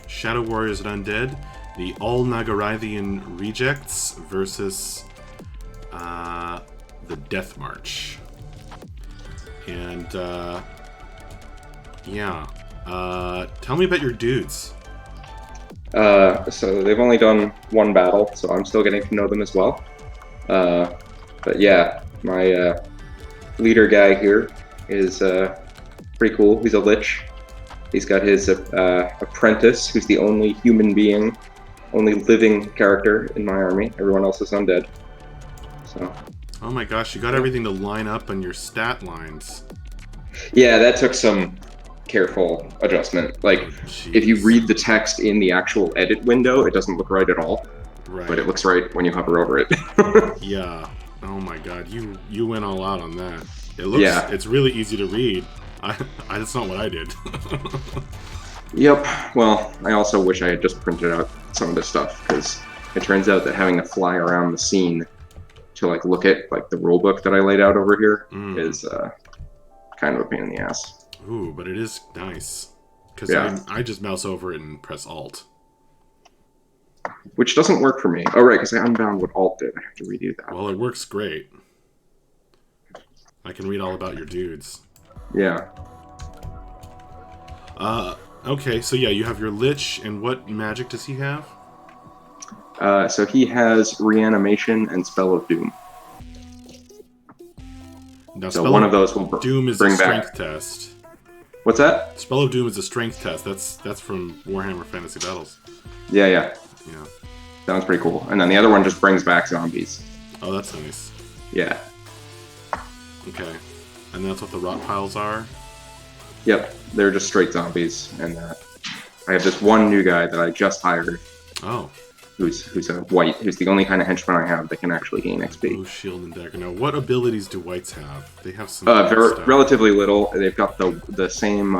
Shadow Warriors and Undead, the All-Nagarythean Rejects versus the Deathmarch. And, tell me about your dudes. So they've only done one battle, so I'm still getting to know them as well. But yeah, my leader guy here is pretty cool. He's a lich. He's got his apprentice, who's the only human being, only living character in my army. Everyone else is undead. So. Oh my gosh, you got everything to line up on your stat lines. Yeah, that took some careful adjustment. Like, if you read the text in the actual edit window, it doesn't look right at all. Right. But it looks right when you hover over it. Yeah. Oh my god, you went all out on that. It looks. It's really easy to read. That's not what I did. Yep. Well, I also wish I had just printed out some of this stuff, because it turns out that having to fly around the scene to like look at like the rule book that I laid out over here is kind of a pain in the ass. Ooh, but it is nice. Because I just mouse over it and press Alt. Which doesn't work for me. Oh, right, because I unbound what Alt did. I have to redo that. Well, it works great. I can read all about your dudes. Yeah. Okay, so yeah, you have your Lich, and what magic does he have? So he has Reanimation and Spell of Doom. Now, so one of those will Doom is bring a strength back. test. What's that? Spell of Doom is a strength test. That's from Warhammer Fantasy Battles. Yeah. Yeah. Sounds pretty cool. And then the other one just brings back zombies. Oh, that's nice. Yeah. Okay. And that's what the rot piles are? Yep. They're just straight zombies. And I have this one new guy that I just hired. Oh. Who's a white, who's the only kind of henchman I have that can actually gain XP. Oh, shield and dagger. Now, what abilities do whites have? They have some relatively little. They've got the same,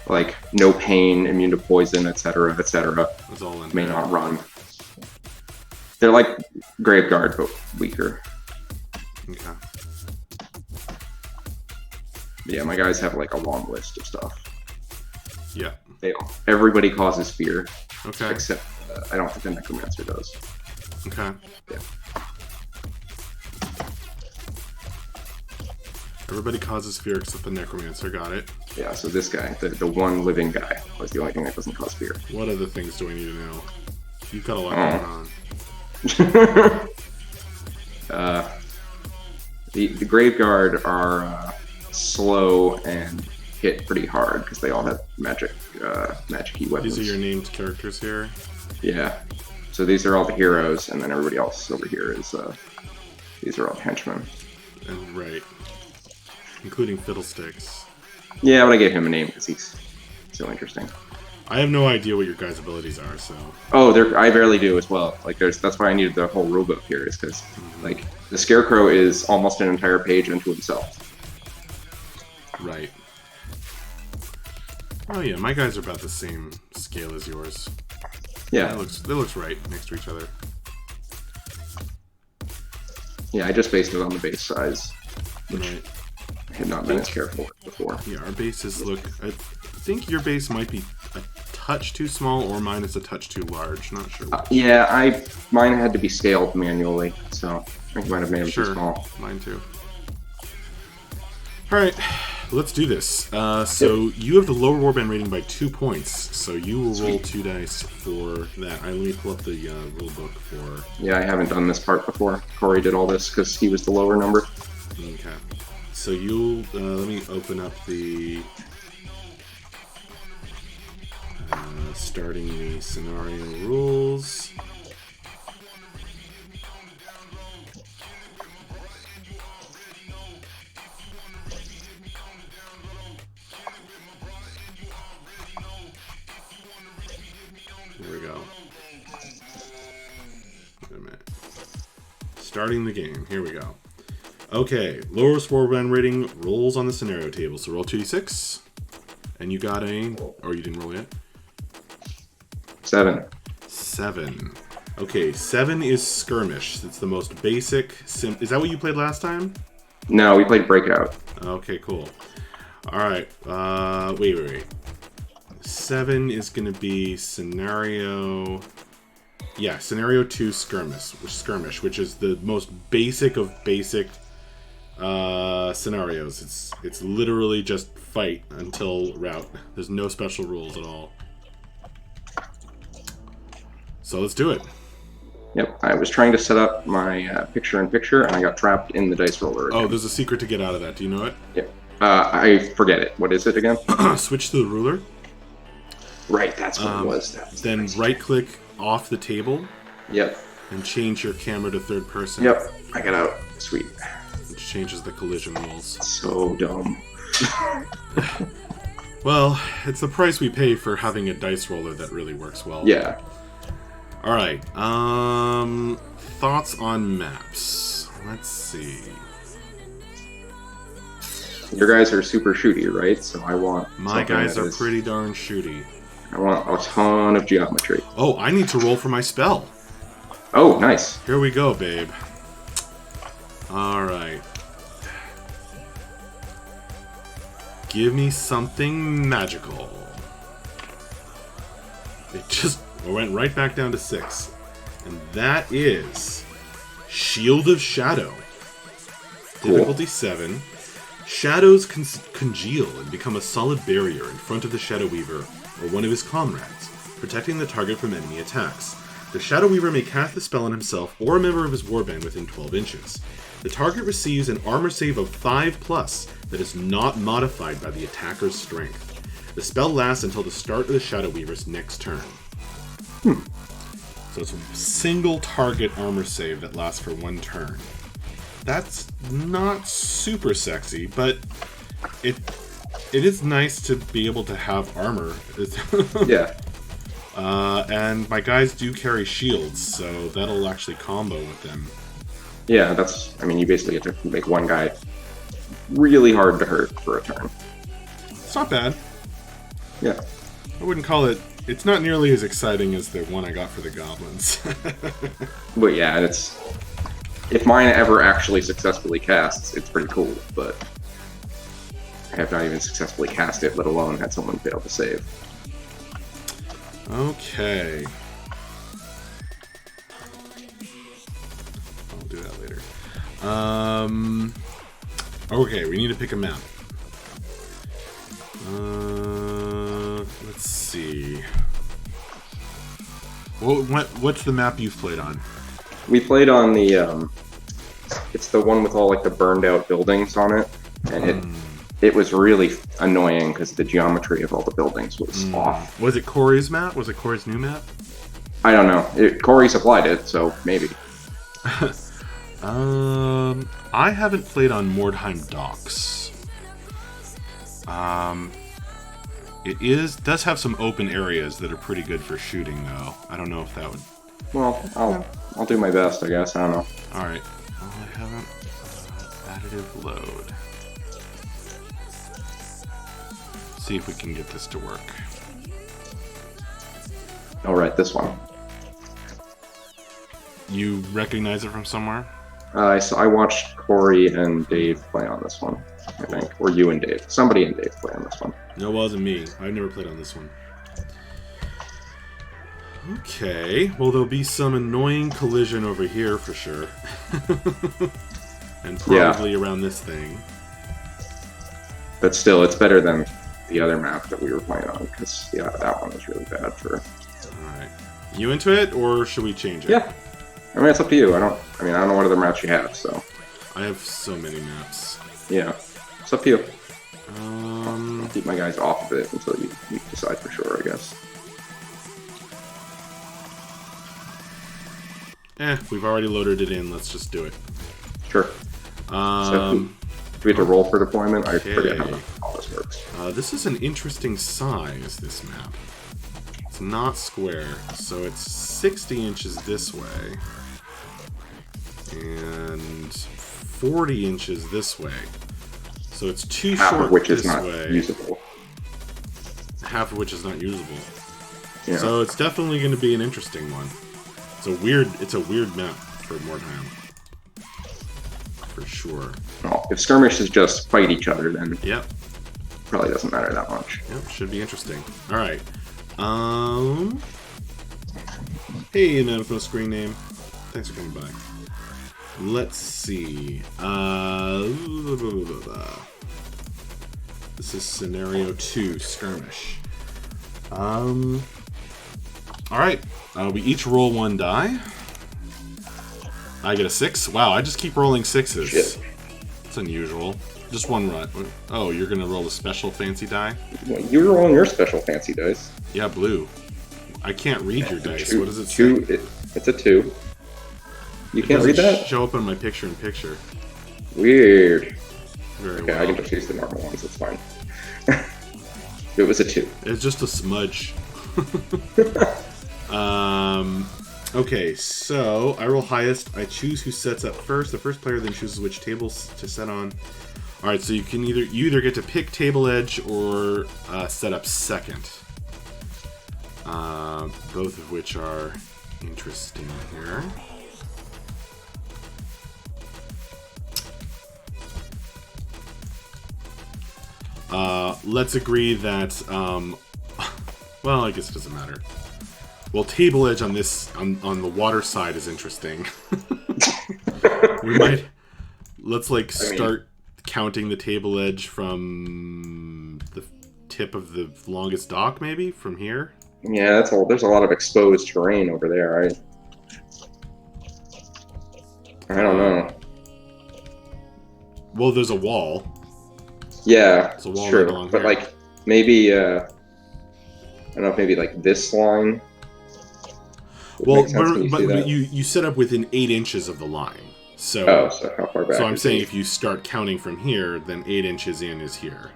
like, no pain, immune to poison, etc., etc. That's all in May there. not run. They're like Graveguard, but weaker. Okay. Yeah, my guys have, like, a long list of stuff. Yeah. Everybody causes fear. Okay. Except, I don't think the Necromancer does. Okay. Yeah. Everybody causes fear except the Necromancer. Got it. Yeah, so this guy, the one living guy, was the only thing that doesn't cause fear. What other things do I need to know? You've got a lot going on. The Graveguard are slow and hit pretty hard because they all have magic-y weapons. These are your named characters here? Yeah. So these are all the heroes, and then everybody else over here is these are all henchmen. And right. Including Fiddlesticks. Yeah, but I gave him a name because he's so interesting. I have no idea what your guys' abilities are, so... Oh, I barely do as well. Like, that's why I needed the whole rulebook here, is because, like, the Scarecrow is almost an entire page unto himself. Right. Oh yeah, my guys are about the same scale as yours. Yeah. That looks right next to each other. Yeah, I just based it on the base size, which right. I had not been as careful with before. Yeah, our bases look... I think your base might be a touch too small, or mine is a touch too large. Not sure. Yeah, mine had to be scaled manually, so I think I might have made them too small. Mine too. Alright, let's do this. So you have the lower warband rating by 2 points, so you will roll 2 dice for that. Let me pull up the rule book for... Yeah, I haven't done this part before. Corey did all this because he was the lower number. Okay. So you'll... let me open up the... starting the scenario rules. Here we go. Wait a minute. Starting the game. Here we go. Okay, lowest warband rating rolls on the scenario table. So roll 2d6. And you got a... Or you didn't roll yet? 7. 7. Okay, 7 is Skirmish. It's the most basic... Is that what you played last time? No, we played Breakout. Okay, cool. Alright, wait. 7 is going to be scenario... Yeah, scenario 2 skirmish, which is the most basic of basic scenarios. It's literally just fight until rout. There's no special rules at all. So let's do it. Yep, I was trying to set up my picture-in-picture, and I got trapped in the dice roller again. Oh, there's a secret to get out of that. Do you know it? Yep. I forget it. What is it again? Switch to the ruler. Right, that's what it was. Then right-click off the table. Yep. And change your camera to third person. Yep, I got out. Sweet. Which changes the collision rules. So dumb. Well, it's the price we pay for having a dice roller that really works well. Yeah. Alright, thoughts on maps. Let's see. Your guys are super shooty, right? So I want... My guys are pretty darn shooty. I want a ton of geometry. Oh, I need to roll for my spell. Oh, nice. Here we go, babe. Alright. Give me something magical. It just went right back down to 6. And that is Shield of Shadow. Cool. Difficulty 7. Shadows congeal and become a solid barrier in front of the Shadow Weaver or one of his comrades, protecting the target from enemy attacks. The Shadow Weaver may cast the spell on himself or a member of his warband within 12 inches. The target receives an armor save of 5+ that is not modified by the attacker's strength. The spell lasts until the start of the Shadow Weaver's next turn. So it's a single target armor save that lasts for 1 turn. That's not super sexy, but it is nice to be able to have armor. Yeah. And my guys do carry shields, so that'll actually combo with them. Yeah, that's... I mean, you basically get to make one guy really hard to hurt for a turn. It's not bad. Yeah. I wouldn't call it... It's not nearly as exciting as the one I got for the goblins. But yeah, it's... If mine ever actually successfully casts, it's pretty cool, but... I have not even successfully cast it, let alone had someone fail to save. Okay. I'll do that later. Okay, we need to pick a map. Let's see. What's the map you've played on? We played on the, it's the one with all, like, the burned out buildings on it, and it was really annoying because the geometry of all the buildings was off. Was it Corey's map? Was it Corey's new map? I don't know. Corey supplied it, so maybe. I haven't played on Mordheim Docks. It does have some open areas that are pretty good for shooting, though. I don't know if that would... Well, I'll do my best, I guess. I don't know. Alright. Well, I haven't... additive load. See if we can get this to work. Alright, this one. You recognize it from somewhere? I watched Corey and Dave play on this one, I think. Or you and Dave. Somebody and Dave play on this one. No, it wasn't me. I've never played on this one. Okay. Well, there'll be some annoying collision over here for sure. And probably around this thing. But still, it's better than the other map that we were playing on, because yeah, that one was really bad for... Alright. You into it, or should we change it? Yeah. I mean, it's up to you. I don't know what other maps you have, so... I have so many maps. Yeah. It's up to you. I'll keep my guys off of it until you decide for sure, I guess. We've already loaded it in. Let's just do it. Sure. So, do we have to roll for deployment? I forget how all this works. This is an interesting size, this map. It's not square, so it's 60 inches this way. And 40 inches this way. So it's too Half short of which this is not way. usable. Half of which is not usable. Yeah. So it's definitely going to be an interesting one. It's a weird map for Mordheim. For sure. Well, if skirmishes just fight each other, then Yep. probably doesn't matter that much. Yep, should be interesting. Alright. Hey, man with no screen name. Thanks for coming by. Let's see. This is scenario 2, skirmish. Alright. We each roll 1 die. I get a 6. Wow, I just keep rolling 6s. Shit. It's unusual. Just 1 run. Oh, you're gonna roll a special fancy die? Well, you're rolling your special fancy dice. Yeah, blue. I can't read your dice. Two, What does it two, say? it's a 2. You It can't read doesn't that? show up on my picture-in-picture. Weird. Very Okay, well. I can just use the normal ones, it's fine. It was a 2. It's just a smudge. Okay, so I roll highest. I choose who sets up first. The first player then chooses which tables to set on. All right, so you either get to pick table edge or set up second. Both of which are interesting here. Let's agree that, well, I guess it doesn't matter. Well, table edge on this, on the water side is interesting. Let's start counting the table edge from the tip of the longest dock, maybe, from here? Yeah, that's all. There's a lot of exposed terrain over there. I don't know. Well, there's a wall. Yeah, It's a wall true. right along But here. like maybe I don't know if maybe like this line. would Well, make sense. Can you see but that? you set up within 8 inches of the line. So, Oh, so how far back? so I'm is saying it? if you start counting from here, then 8 inches in is here.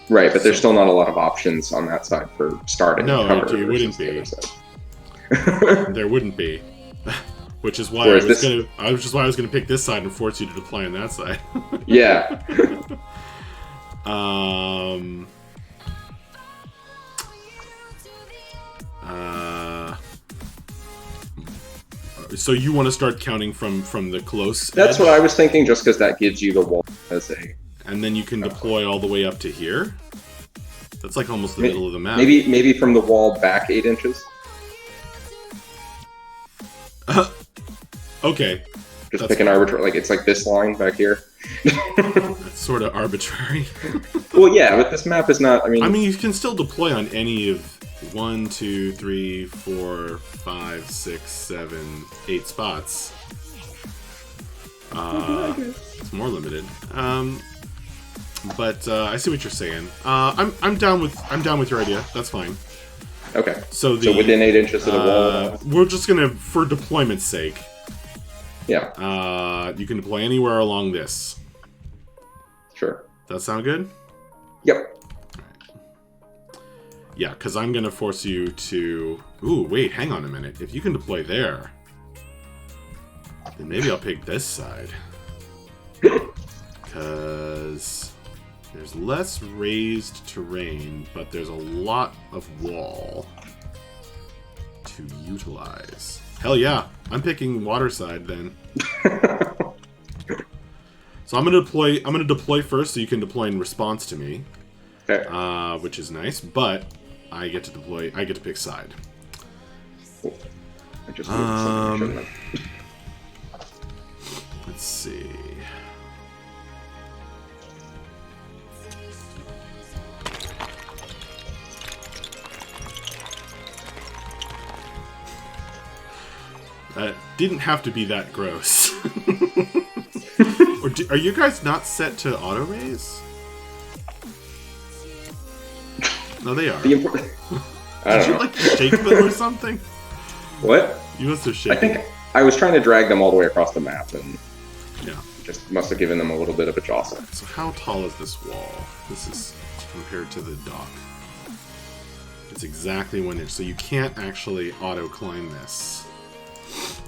Right, but there's still not a lot of options on that side for starting. No, cover it wouldn't versus the be. other side. There wouldn't be. Which is why Whereas I was gonna pick this side and force you to deploy on that side. Yeah. So you want to start counting from the close That's edge, what I was thinking, just because that gives you the wall as a... and then you can deploy all the way up to here? That's like almost the middle of the map. Maybe from the wall back 8 inches? Okay. Just That's pick an arbitrary... Like, it's like this line back here. That's sort of arbitrary. Well, yeah, but this map is not... I mean, you can still deploy on any of 1, 2, 3, 4, 5, 6, 7, 8 spots. It's more limited. But I see what you're saying. I'm down with your idea. That's fine. okay. So within 8 inches of the wall... we're just gonna, for deployment's sake, Yeah, you can deploy anywhere along this. sure. That sound good? Yep. Yeah, because I'm gonna force you to... Ooh, wait, hang on a minute. If you can deploy there, then maybe I'll pick this side. Because there's less raised terrain, but there's a lot of wall to utilize. Hell yeah, I'm picking water side then. So I'm gonna deploy first, so you can deploy in response to me, Okay. which is nice. But I get to deploy. I get to pick side. Cool. I just moved something I shouldn't have. Let's see. That didn't have to be that gross. Are you guys not set to auto raise? No, they are. The Did import- I don't you know. like shake them or something? What? You must have I shaken. think I was trying to drag them all the way across the map, and Yeah. just must have given them a little bit of a jostle. So how tall is this wall? This is compared to the dock. It's exactly 1 inch, so you can't actually auto climb this.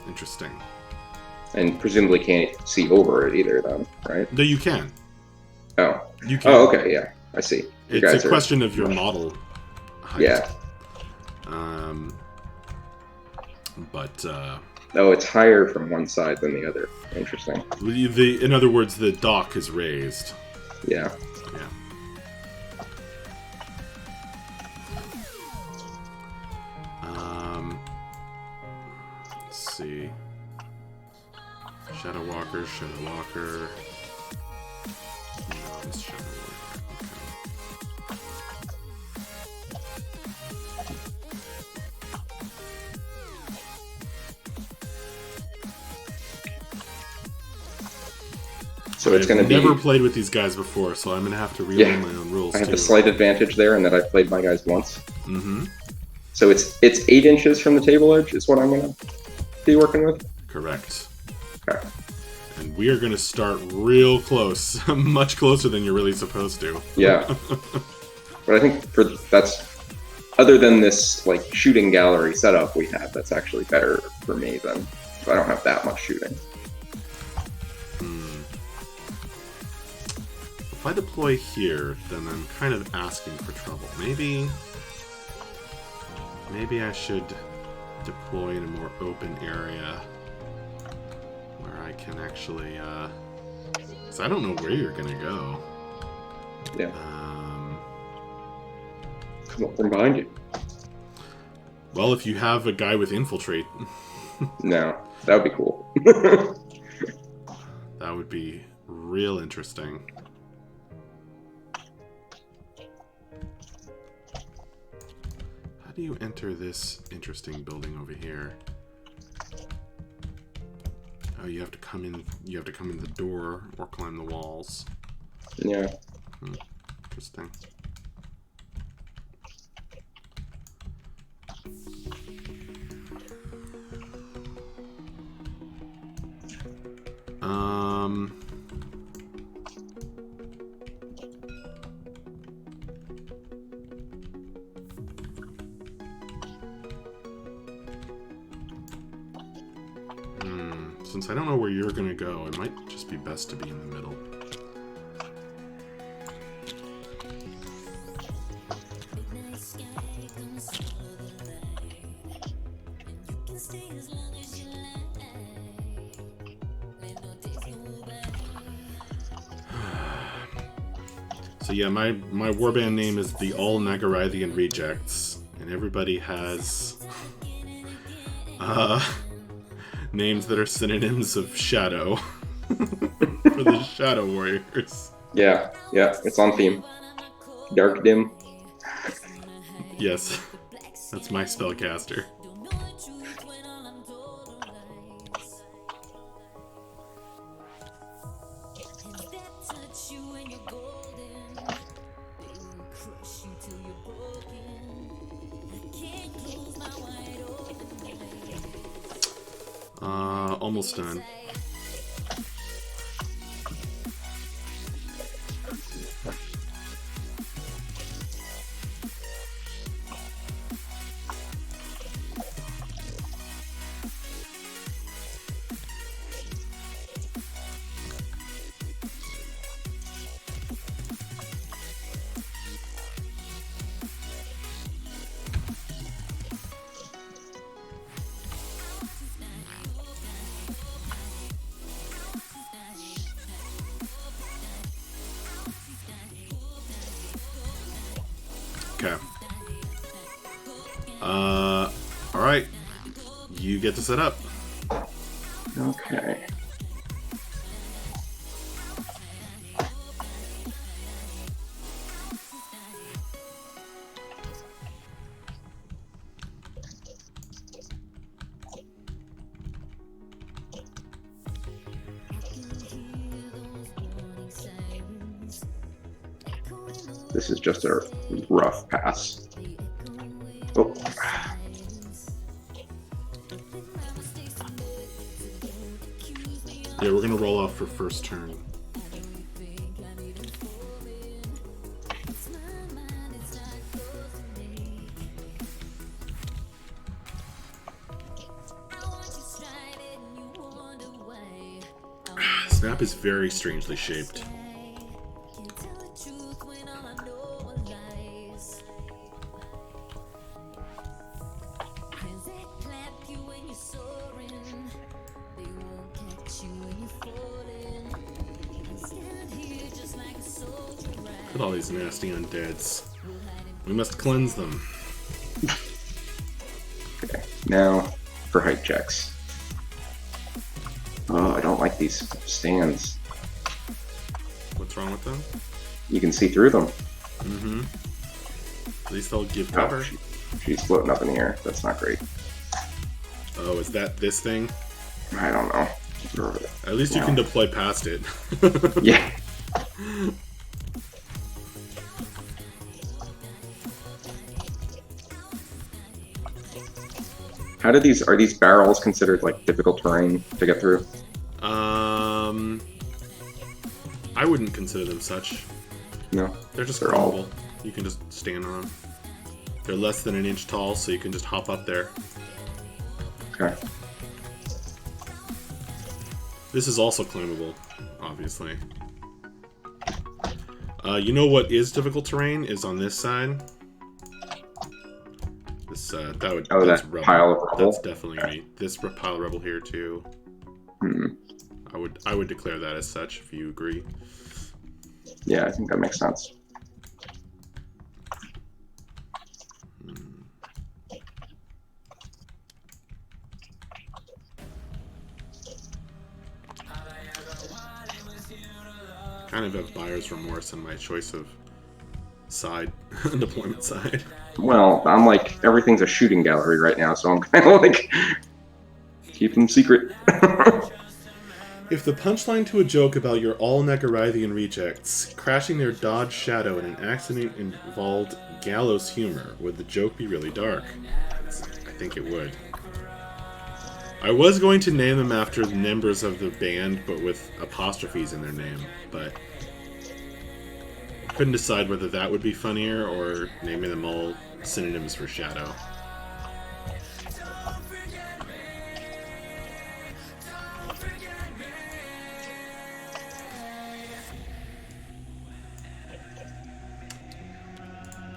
Interesting. And presumably can't see over it either, then, right? No, you can. Oh. You can. Oh, okay, yeah. I see. You It's guys a are- question of your model height. Yeah. But Oh, it's higher from one side than the other. Interesting. in other words, the dock is raised. Yeah. Yeah. see. Shadow Walker, Shadow Walker. No, it's Shadow Walker. So it's going to be... I've never played with these guys before, so I'm going to have to relearn my own rules, I have too. a slight advantage there in that I've played my guys once. Mm-hmm. So it's 8 inches from the table edge is what I'm going to be working with? Correct. Okay. And we are going to start real close. Much closer than you're really supposed to. Yeah. But I think that's... Other than this like shooting gallery setup we have, that's actually better for me than... I don't have that much shooting. If I deploy here, then I'm kind of asking for trouble. Maybe I should deploy in a more open area where I can actually, because I don't know where you're gonna go. Yeah. Come up from behind you. Well, if you have a guy with infiltrate. No, that would be cool. That would be real interesting. How do you enter this interesting building over here? Oh, you have to come in. You have to come in the door or climb the walls. Yeah. Interesting. Since I don't know where you're gonna go, it might just be best to be in the middle. So yeah, my warband name is the All-Nagarythean Rejects, and everybody has names that are synonyms of shadow for the Shadow Warriors. Yeah, it's on theme. Dark Dim. Yes, that's my spellcaster. Almost done. Okay. Alright. You get to set up. Okay. This is just a rough pass. Oh. Yeah, we're gonna roll off for first turn. Snap is very strangely shaped. Look at all these nasty undeads. We must cleanse them. Okay, now for height checks. don't like these stands. What's wrong with them? You can see through them. Mm-hmm. At least they'll give cover. Oh, she's floating up in the air. That's not great. Oh, is that this thing? I don't know. At least you can deploy past it. Yeah. How do are these barrels considered like difficult terrain to get through? I wouldn't consider them such. No. They're just climbable. You can just stand on them. They're less than an inch tall, so you can just hop up there. Okay. This is also climbable, obviously. You know what is difficult terrain is on this side. This that's rubble. Pile of rubble. That's definitely me. This pile of rubble here too. I would declare that as such if you agree. Yeah, I think that makes sense. Kind of have buyer's remorse on my choice of side, deployment side. Well, I'm like, everything's a shooting gallery right now, so I'm kind of like, keep them secret. If the punchline to a joke about your All-Nagarythean rejects crashing their Dodge Shadow in an accident involved gallows humor, would the joke be really dark? I think it would. I was going to name them after the members of the band, but with apostrophes in their name, but I couldn't decide whether that would be funnier or naming them all synonyms for Shadow.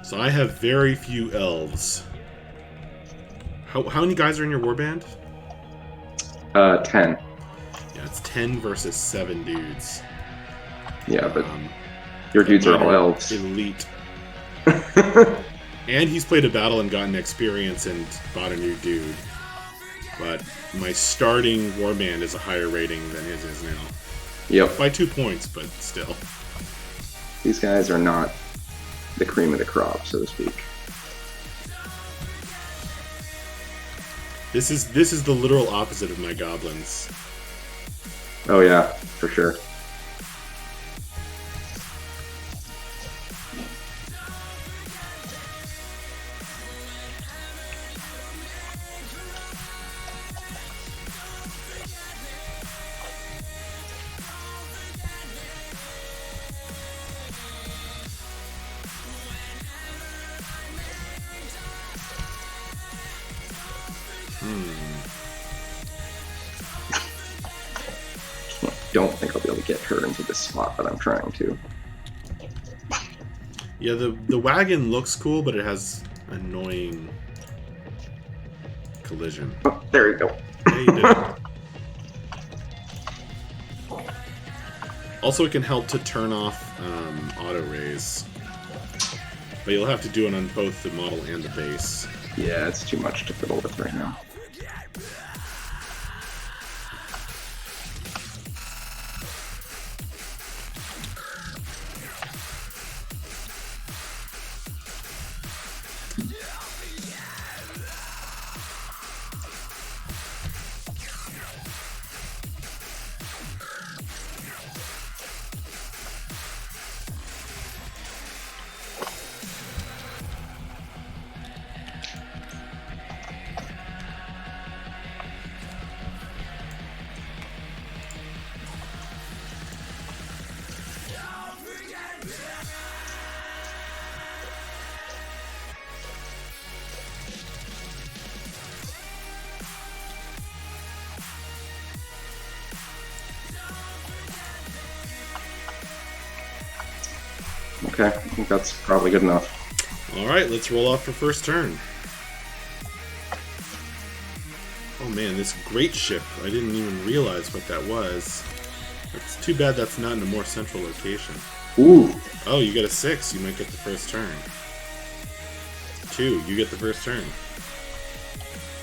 So I have very few elves. How many guys are in your warband? 10. Yeah, it's 10 versus 7 dudes. Yeah, but your dudes are all elves. Elite. And he's played a battle and gotten experience and bought a new dude. But my starting warband is a higher rating than his is now. Yep. By 2 points, but still. These guys are not the cream of the crop, so to speak. This is the literal opposite of my goblins. Oh yeah, for sure. Don't think I'll be able to get her into this spot, but I'm trying to. Yeah, the wagon looks cool, but it has annoying collision. Oh, there you go. Yeah, you did it. Also, it can help to turn off auto raise, but you'll have to do it on both the model and the base. Yeah, it's too much to fiddle with right now. Okay, I think that's probably good enough. Alright, let's roll off for first turn. Oh man, this great ship. I didn't even realize what that was. It's too bad that's not in a more central location. Ooh. Oh, you get a 6. You might get the first turn. 2, you get the first turn.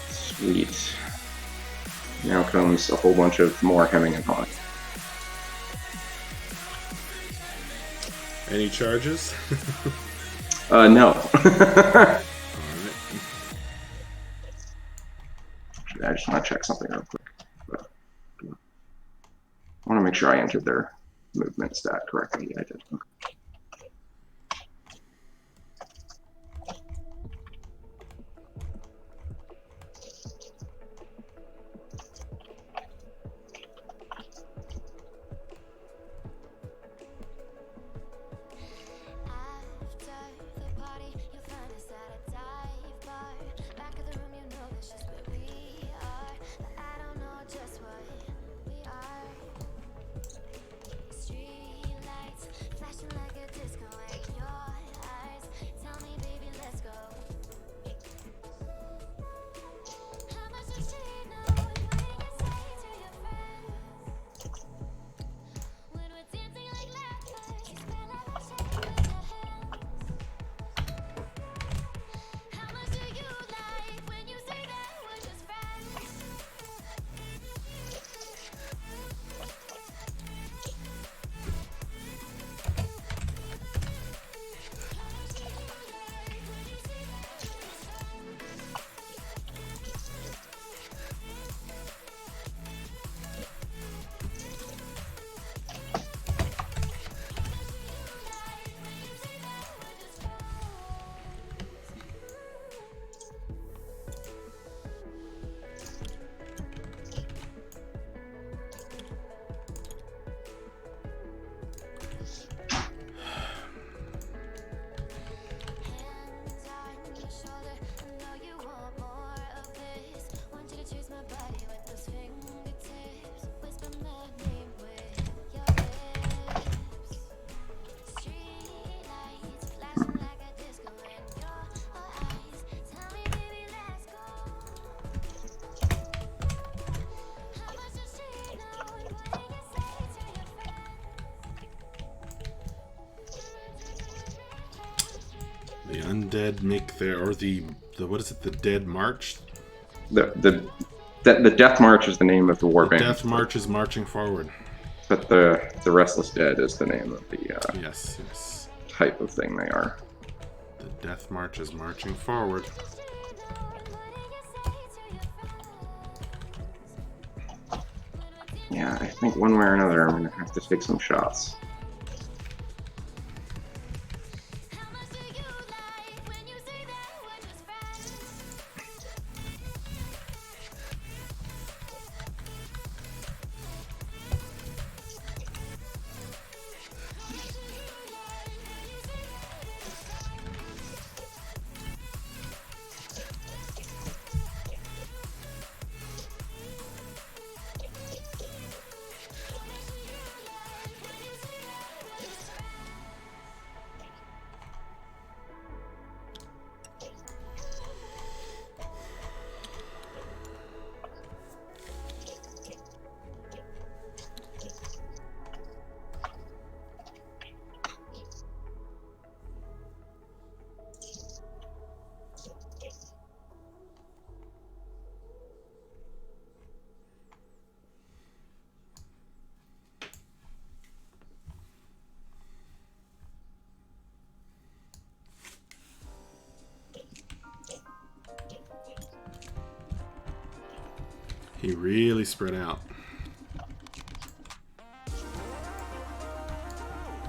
Sweet. Now comes a whole bunch of more hemming and hawing. Any charges? No. Alright. I just want to check something real quick. I want to make sure I entered their movement stat correctly. I did. Okay. The undead make their, or the what is it? The Deathmarch. The Deathmarch is the name of the war band. Deathmarch is marching forward. But the Restless Dead is the name of the yes. type of thing they are. The Deathmarch is marching forward. Yeah, I think one way or another I'm going to have to take some shots. He really spread out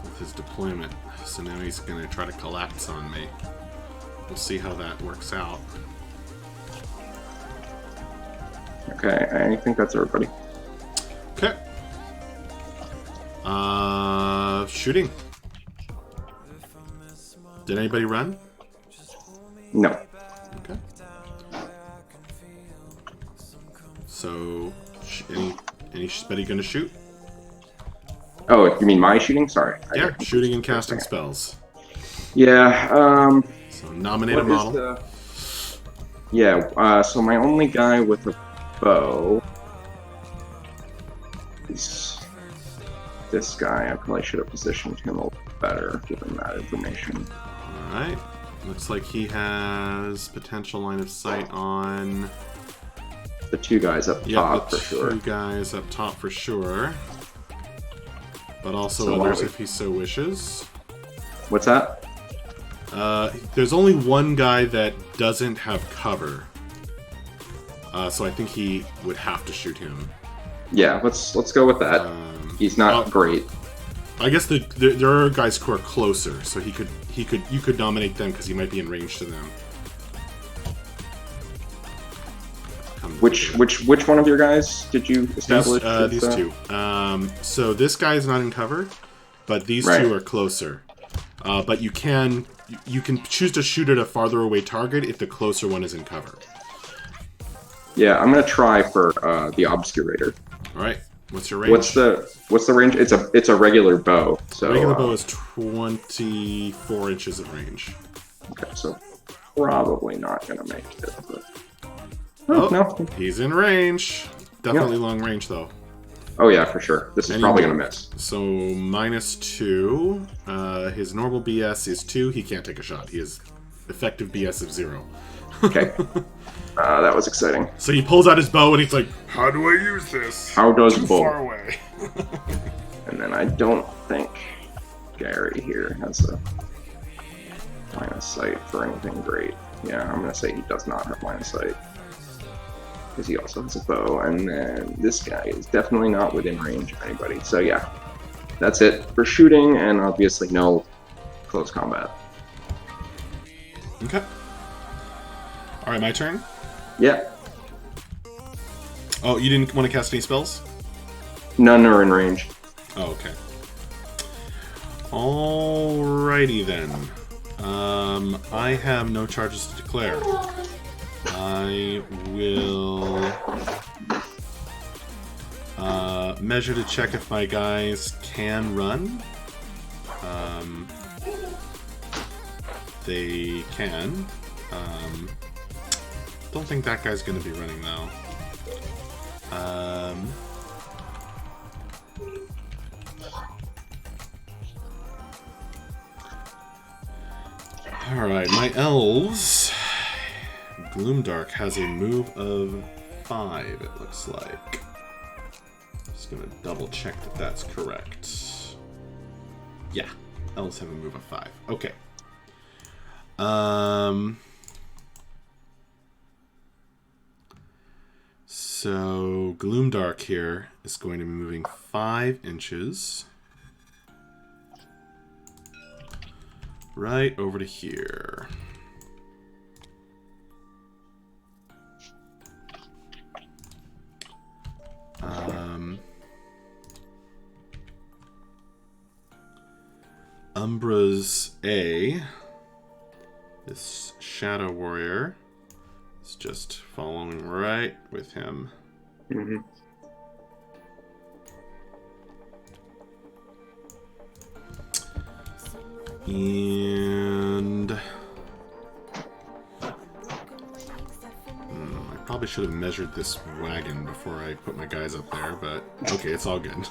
with his deployment, so now he's going to try to collapse on me. We'll see how that works out. Okay, I think that's everybody. Okay. Shooting. Did anybody run? No. Okay. So, anybody gonna shoot? Oh, you mean my shooting? Sorry. Yeah, shooting and casting spells. Yeah, So nominate a model. Yeah, so my only guy with a bow is this guy. I probably should have positioned him a little better, given that information. Alright. Looks like he has potential line of sight on the two guys up top the for sure. two guys up top for sure. But also So others if he so wishes. What's that? There's only one guy that doesn't have cover. So I think he would have to shoot him. Yeah, let's go with that. He's not great. I guess there are guys who are closer, so you could dominate them because he might be in range to them. Which one of your guys did you establish? These two. So this guy's not in cover, but these two are closer. But you can choose to shoot at a farther away target if the closer one is in cover. Yeah, I'm gonna try for the obscurator. All right. What's your range? What's the range? It's a regular bow. So regular bow is 24 inches of range. Okay, so probably not gonna make it. But... Oh, no, he's in range. Definitely long range though. Oh yeah, for sure. This is probably gonna miss. So -2. His normal BS is 2. He can't take a shot. He has effective BS of 0. Okay. That was exciting. So he pulls out his bow and he's like, "How do I use this? How does Too bow? far away." And then I don't think Gary here has a line of sight for anything great. Yeah, I'm gonna say he does not have line of sight. Because he also has a bow, and then this guy is definitely not within range of anybody. So yeah, that's it for shooting, and obviously no close combat. Okay. All right, my turn. Yeah. Oh, you didn't want to cast any spells? None are in range. Oh, okay. Alrighty then. I have no charges to declare. I will measure to check if my guys can run. They can. Don't think that guy's going to be running though. Alright, my elves. Gloomdark has a move of 5, it looks like. Just gonna double check that that's correct. Yeah, elves have a move of 5. Okay. So Gloomdark here is going to be moving 5 inches. Right over to here. Umbra's A, this Shadow Warrior, is just following right with him. Mm-hmm. And I probably should have measured this wagon before I put my guys up there, but okay, it's all good.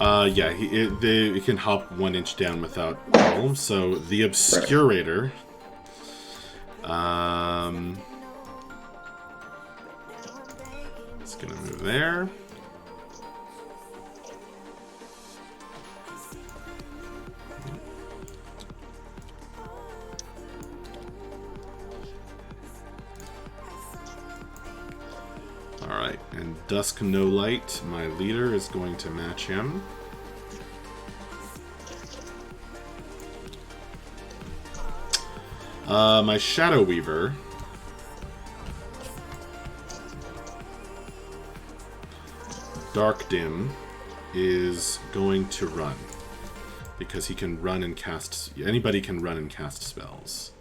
Yeah, it can hop 1 inch down without problem. So the obscurator, it's gonna move there. Alright, and Dusk No Light, my leader, is going to match him. My Shadow Weaver, Dark Dim, is going to run. Because he can run and cast... Anybody can run and cast spells.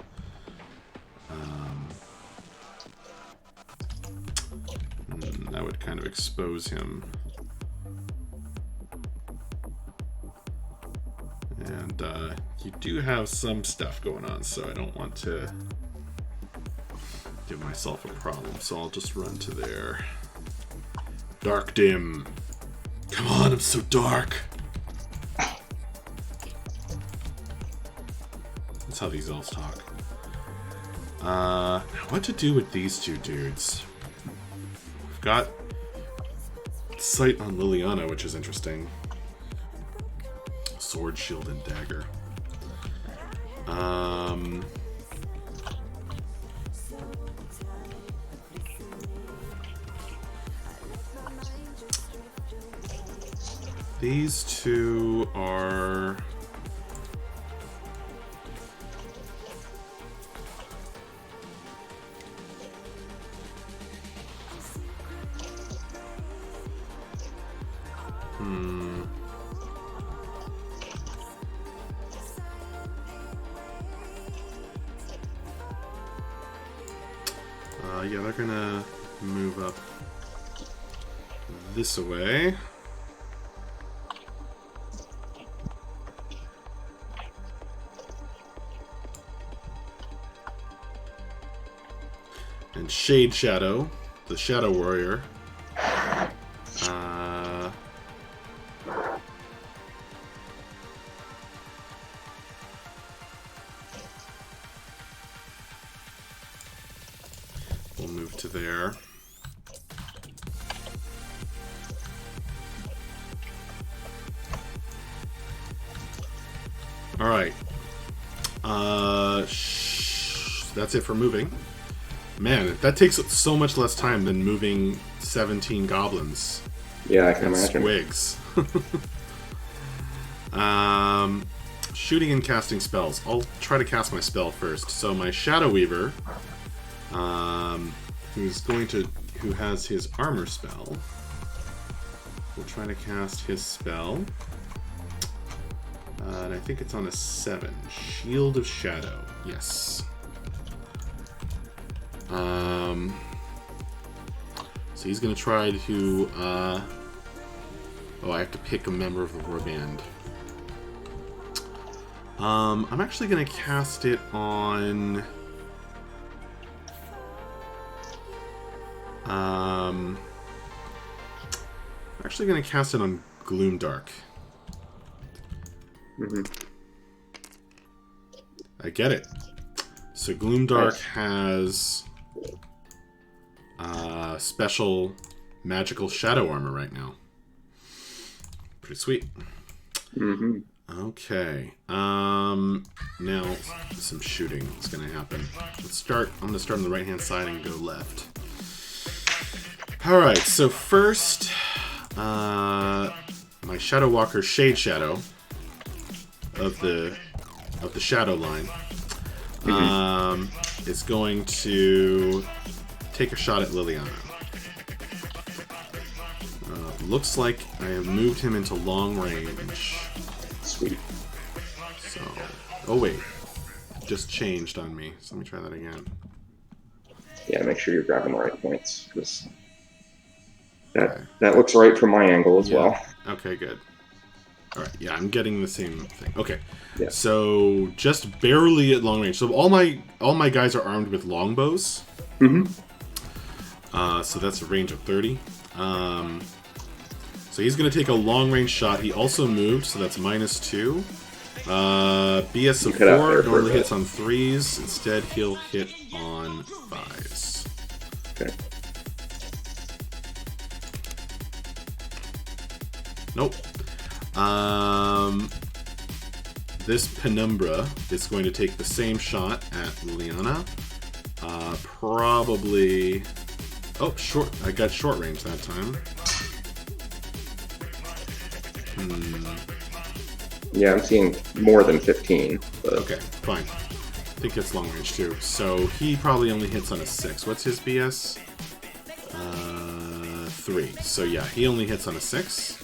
That would kind of expose him. And you do have some stuff going on, so I don't want to give myself a problem. So I'll just run to there. Dark Dim. Come on, I'm so dark. That's how these elves talk. What to do with these two dudes? I've got sight on Liliana, which is interesting. Sword, shield, and dagger. These two are... yeah, they're gonna move up this way. And Shade Shadow, the Shadow Warrior, we'll move to there. All right. That's it for moving. Man, that takes so much less time than moving 17 goblins. Yeah, I can imagine. Squigs. Shooting and casting spells. I'll try to cast my spell first. So my Shadow Weaver, who has his armor spell, will try to cast his spell. And I think it's on a 7. Shield of Shadow. Yes. So he's going to try to... oh, I have to pick a member of the warband. I'm actually going to cast it on... I'm actually going to cast it on Gloomdark. I get it. So Gloomdark has special magical shadow armor right now. Pretty sweet. Okay. Now some shooting is going to happen. Let's start. I'm going to start on the right hand side and go left. All right. So first, my Shadow Walker Shade Shadow of the shadow line is going to take a shot at Liliana. Looks like I have moved him into long range. Sweet. So, oh wait, it just changed on me. So let me try that again. Yeah, make sure you're grabbing the right points, because that looks right from my angle as well. Okay, good. All right, yeah, I'm getting the same thing. Okay, yeah. So just barely at long range. So all my guys are armed with longbows. So that's a range of 30. So he's going to take a long range shot. He also moved, so that's -2. BS of 4 normally hits on 3s. Instead, he'll hit on 5s. Okay. Nope. This Penumbra is going to take the same shot at Liliana. Probably... Oh, short. I got short range that time. Yeah, I'm seeing more than 15. But... Okay, fine. I think it's long range too. So he probably only hits on a 6. What's his BS? 3. So yeah, he only hits on a 6.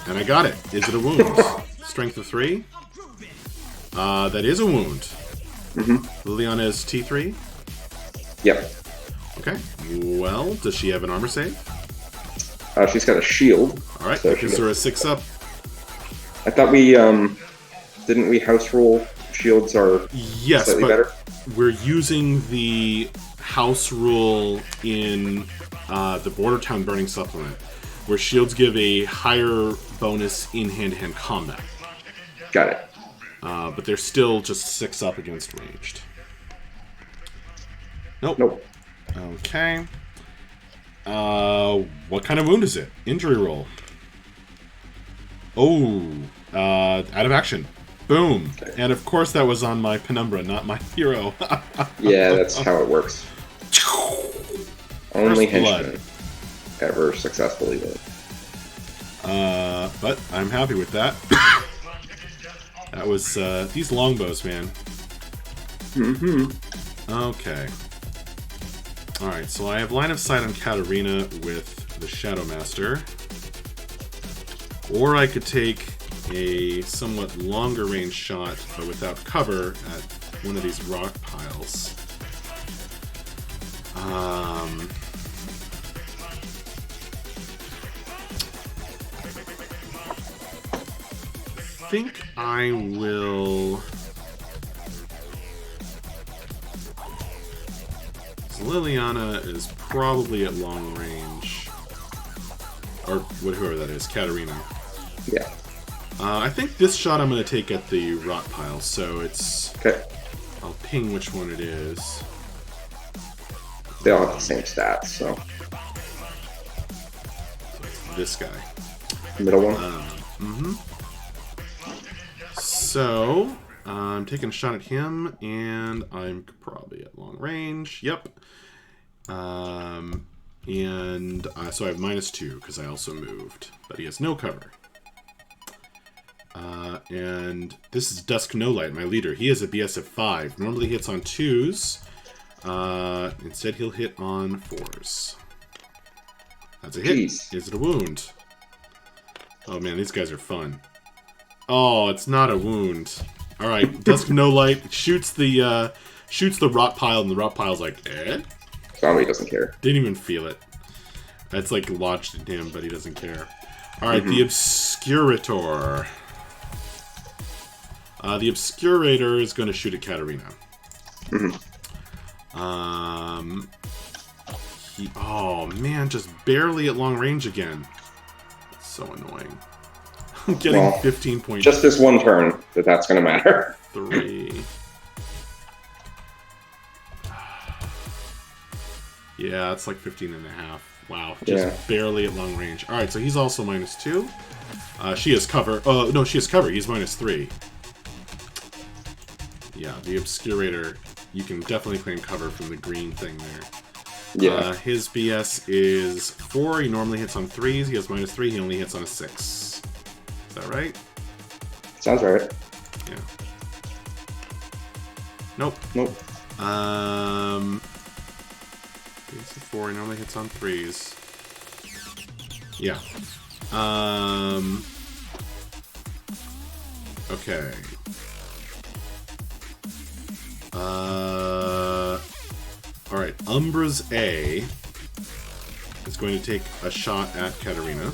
And I got it. Is it a wound? Strength of 3? That is a wound. Liliana is T3? Yep. Okay. Well, does she have an armor save? She's got a shield. Alright, so that gives her a 6 up. I thought we, didn't we house rule shields are slightly better? We're using the house rule in the Border Town Burning Supplement, where shields give a higher bonus in hand-to-hand combat. Got it. But they're still just 6 up against ranged. Nope. Nope. Okay. What kind of wound is it? Injury roll. Oh, out of action. Boom. Okay. And of course that was on my Penumbra, not my hero. Yeah, that's how it works. Only blood. henchman ever successfully lived. But I'm happy with that. That was, these longbows, man. Mm-hmm. Okay. Alright, so I have line of sight on Katarina with the Shadow Master. Or I could take a somewhat longer range shot, but without cover, at one of these rock piles. I think I will... Liliana is probably at long range. Or whoever that is, Katarina. Yeah. I think this shot I'm going to take at the rock pile, so it's... Okay. I'll ping which one it is. They all have the same stats, so. This guy. Middle one? So, I'm taking a shot at him, and I'm probably at long range. Yep. So I have -2, because I also moved. But he has no cover. And this is Dusk No Light, my leader. He has a BS of 5. Normally hits on 2s. Instead, he'll hit on 4s. That's a hit. Jeez. Is it a wound? Oh man, these guys are fun. Oh, it's not a wound. Alright, Dusk No Light shoots the rock pile, and the rock pile's like, eh? Zombie doesn't care. Didn't even feel it. It's like lodged in him, but he doesn't care. Alright, the Obscurator. The Obscurator is going to shoot at Katarina. Oh man, just barely at long range again. That's so annoying. I'm getting 15 points. Just this one turn that's going to matter. 3. Yeah, it's like 15 and a half. Wow, just barely at long range. Alright, so he's also -2. She has cover. No, she has cover. He's -3. Yeah, the Obscurator, you can definitely claim cover from the green thing there. Yeah. His BS is 4. He normally hits on 3s. He has -3. He only hits on a 6. Is that right? Sounds right. Yeah. Nope. Nope. It's a 4. He normally hits on 3s. Yeah. Okay. Alright, Umbra's A is going to take a shot at Katarina.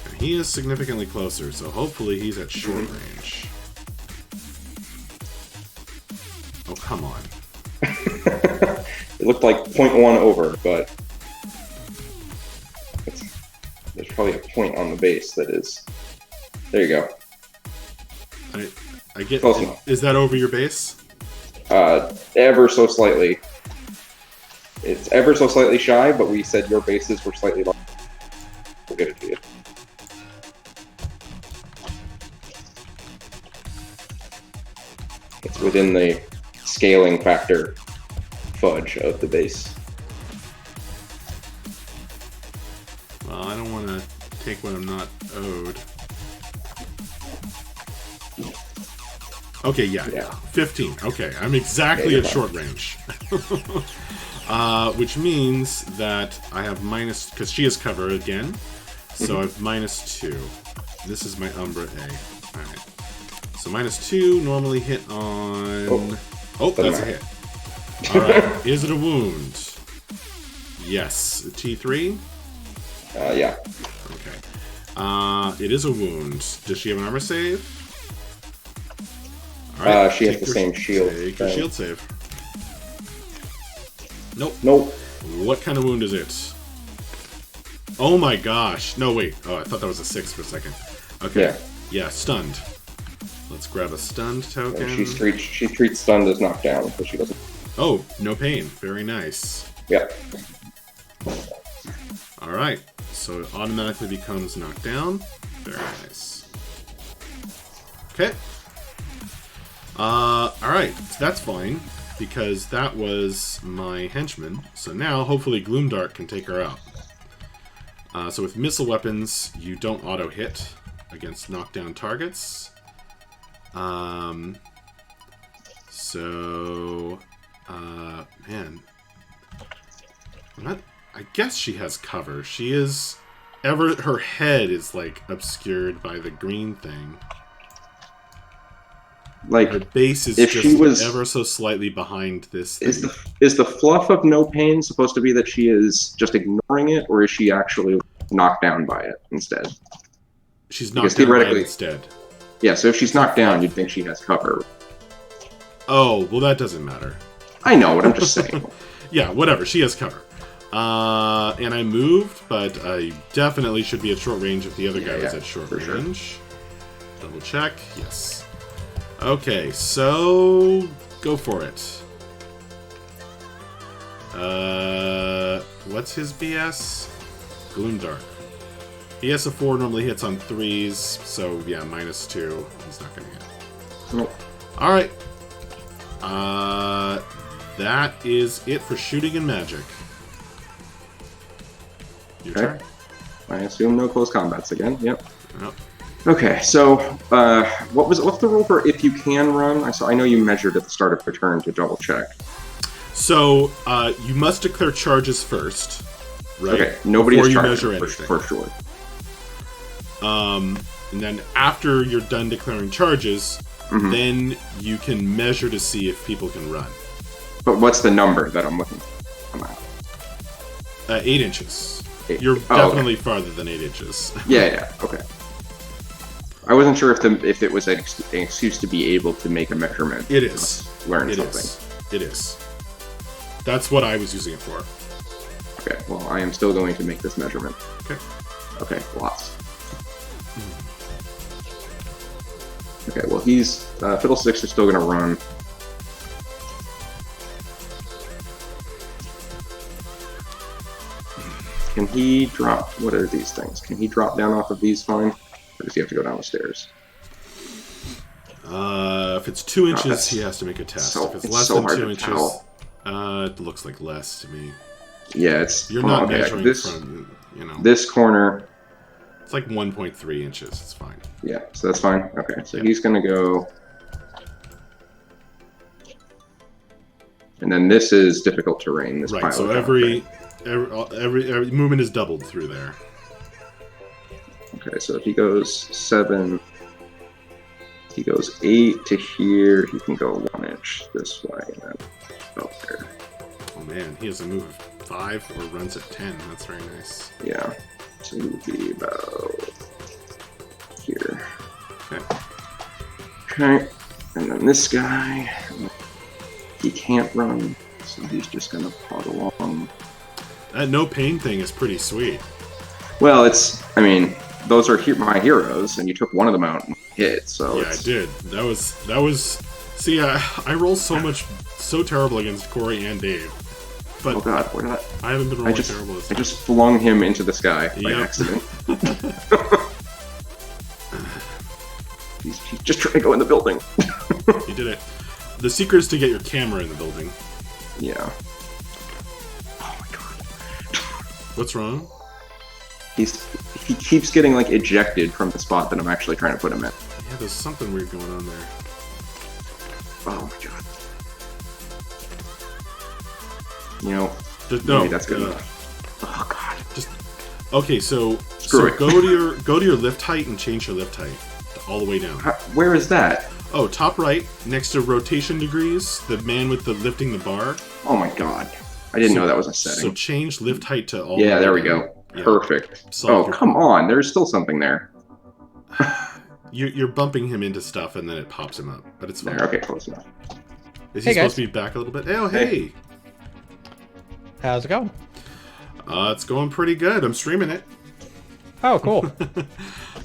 And he is significantly closer, so hopefully he's at short range. Oh, come on. It looked like 0.1 over, but there's probably a point on the base that is... There you go. I get... Close enough. Is that over your base? Ever so slightly. It's ever so slightly shy, but we said your bases were slightly larger. We'll give it to you. It's within the scaling factor fudge of the base. Well, I don't want to take what I'm not owed. Okay, yeah. 15. Okay, I'm exactly at short range. Which means that I have because she has cover again, so I have -2. This is my Umbra A. Alright. So -2, normally hit on... Oh, that's a hit. Alright, is it a wound? Yes. T3? Yeah. Okay. It is a wound. Does she have an armor save? Right, she has the same shield. Take your shield save. Nope. Nope. What kind of wound is it? Oh my gosh. No, wait. Oh, I thought that was a 6 for a second. Okay. Yeah, stunned. Let's grab a stunned token. She treats stunned as knockdown, but she doesn't. Oh, no pain. Very nice. Yep. Alright, so it automatically becomes knocked down. Very nice. Okay. Alright, so that's fine, because that was my henchman. So now, hopefully, Gloomdark can take her out. So with missile weapons, you don't auto-hit against knockdown targets. Man. I guess she has cover. She is... her head is, like, obscured by the green thing. Like, her base is if just she was, ever so slightly behind this thing. Is the fluff of no pain supposed to be that she is just ignoring it, or is she actually knocked down by it instead? She's knocked down by it instead. Yeah, so if she's knocked down, you'd think she has cover. Oh, well, that doesn't matter. I know, but I'm just saying. Yeah, whatever. She has cover. And I moved, but I definitely should be at short range if the other guy was at short range. Sure. Double check. Yes. Okay, so go for it. What's his BS? Gloomdark. BS of 4 normally hits on 3s, so yeah, -2. He's not gonna hit. Nope. Alright. That is it for shooting and magic. Your turn. I assume no close combats again. Yep. Yep. Okay, so what's the rule for if you can run? I know you measured at the start of your turn to double check. So you must declare charges first, right? Okay, nobody before is you charging measure anything. for sure. And then after you're done declaring charges, then you can measure to see if people can run. But what's the number that I'm looking at? 8 inches. 8. You're definitely farther than 8 inches. Yeah, okay. I wasn't sure if it was an excuse to be able to make a measurement. It is. Learn something. It is. That's what I was using it for. Okay, well, I am still going to make this measurement. Okay. Okay, lots. Okay, well, Fiddlesticks is still going to run. Can he drop... What are these things? Can he drop down off of these fine? Or does he have to go down the stairs? If it's 2 inches, he has to make a test. If it's less than 2 inches, it looks like less to me. Yeah, it's... You're not measuring from, This corner... It's like 1.3 inches. It's fine. Yeah, so that's fine. Okay, so he's going to go... And then this is difficult terrain. This right, so every movement is doubled through there. Okay, so if he goes 7, he goes 8 to here, he can go 1 inch this way, and then up there. Oh man, he has a move of 5 or runs at 10. That's very nice. Yeah, so he would be about here. Okay, and then this guy, he can't run, so he's just going to plod along. That no pain thing is pretty sweet. Well, those are my heroes, and you took one of them out and hit, so... Yeah, I did. That was... See, I roll so terrible against Corey and Dave. But oh god, where did I haven't been rolling terrible this time. I just flung him into the sky by accident. he's just trying to go in the building. You did it. The secret is to get your camera in the building. Yeah. Oh my god. What's wrong? He keeps getting like ejected from the spot that I'm actually trying to put him in. Yeah, there's something weird going on there. Oh my god. Maybe that's good enough. Oh god. Okay, so go to your lift height and change your lift height all the way down. Where is that? Oh, top right, next to rotation degrees, the man with the lifting the bar. Oh my god. I didn't know that was a setting. So change lift height to all. Yeah, there we go. Yeah. Perfect. Come on. There's still something there. You're bumping him into stuff and then it pops him up, but it's fine. There, okay, close enough. Is he supposed to be back a little bit? Oh, hey. How's it going? It's going pretty good. I'm streaming it. Oh, cool.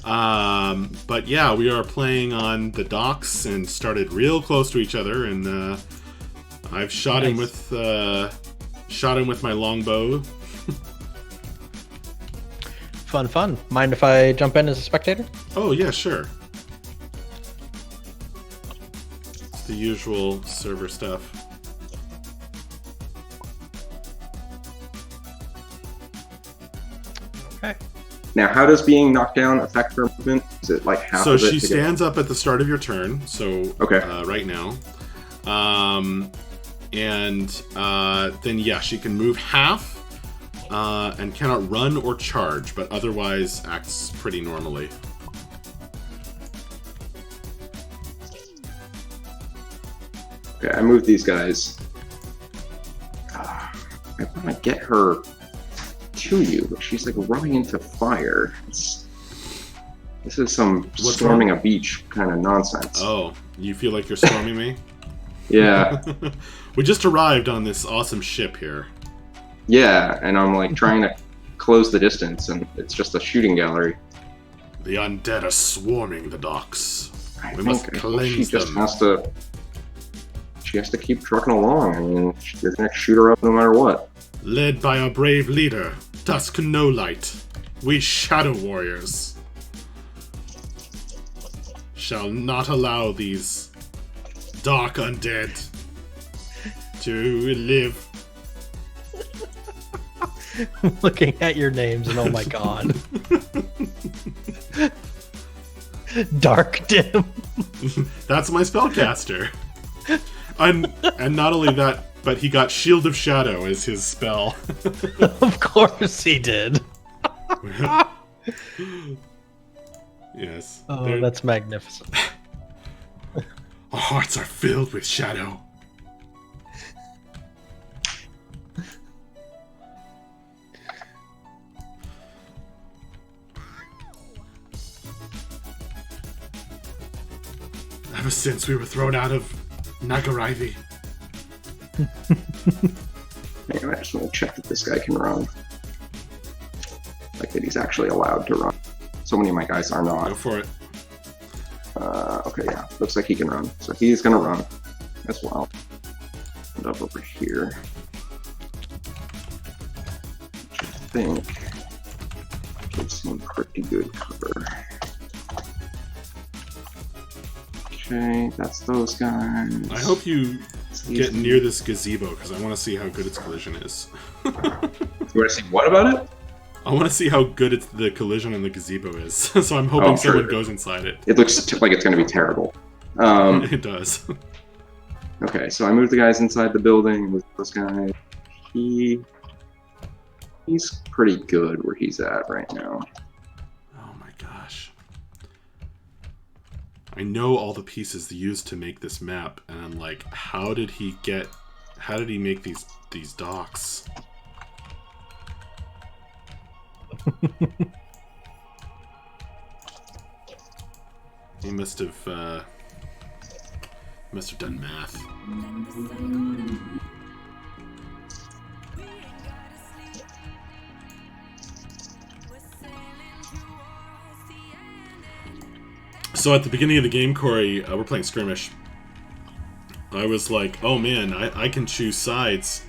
But yeah, we are playing on the docks and started real close to each other, and I've shot him with my longbow. Fun. Mind if I jump in as a spectator? Oh yeah, sure. It's the usual server stuff. Okay. Now, how does being knocked down affect her movement? Is it like half So of it? she stands up at the start of your turn. So Okay. Right now, and then yeah, she can move half. And cannot run or charge, but otherwise acts pretty normally. Okay, I moved these guys. I want to get her to you, but she's like running into fire. This is some What's storming wrong? a beach kind of nonsense. Oh, you feel like you're storming me? Yeah. We just arrived on this awesome ship here. Yeah, and I'm like trying to close the distance, and it's just a shooting gallery. The undead are swarming the docks. I We think must she cleanse just them. has to. She has to keep trucking along. I mean, you're gonna shoot her up no matter what. Led by our brave leader, Dusk No Light, we Shadow Warriors shall not allow these dark undead to live. Looking at your names and oh my god. Dark Dim. That's my spellcaster. And not only that, but he got Shield of Shadow as his spell. Of course he did. Yes. Oh, that's magnificent. Our hearts are filled with shadow. Ever since we were thrown out of Nagarythean. Anyway, I just want to check that this guy can run. Like that he's actually allowed to run. So many of my guys are Go not. for it. Okay, yeah. Looks like he can run. So he's gonna run as well. And up over here. Which I think gives him pretty good cover. Okay, that's those guys. I hope you get near this gazebo because I want to see how good its collision is. You want to see what about it? I want to see how good the collision in the gazebo is. So I'm hoping someone sure. goes inside it. It looks like it's going to be terrible. It does. Okay, so I moved the guys inside the building with this guy. He's pretty good where he's at right now. Oh my gosh. I know all the pieces used to make this map, and I'm like, how did he make these docks? He must have done math. So at the beginning of the game, Corey, we're playing skirmish. I was like, oh man, I can choose sides.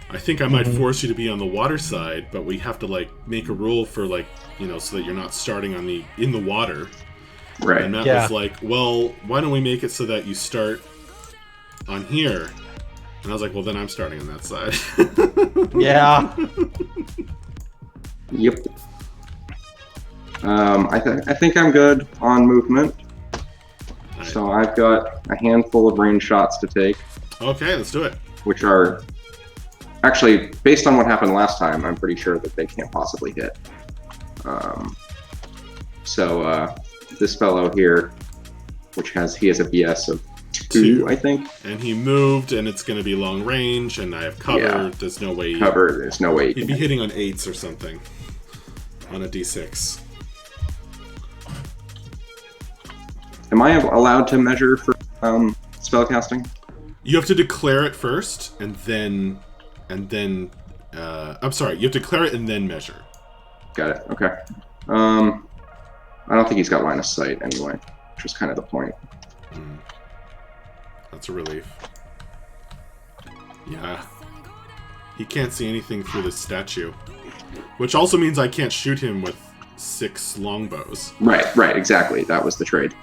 I think I might force you to be on the water side, but we have to like make a rule for like, you know, so that you're not starting in the water. Right. And Matt Yeah. was like, well, why don't we make it so that you start on here? And I was like, well, then I'm starting on that side. Yeah. Yep. I think I'm good on movement. Alright. So I've got a handful of range shots to take, Okay, let's do it. which are actually based on what happened last time. I'm pretty sure that they can't possibly hit. This fellow here, he has a BS of 2, I think. And he moved, and it's going to be long range, and I have cover. Yeah. There's no way. Cover. There's no way. He'd be hitting on 8s or something. On a d6. Am I allowed to measure for spellcasting? You have to declare it first, and then. I'm sorry, you have to declare it and then measure. Got it. Okay. I don't think he's got line of sight anyway, which was kind of the point. That's a relief. Yeah. He can't see anything through this statue. Which also means I can't shoot him with 6 longbows. Right, exactly. That was the trade.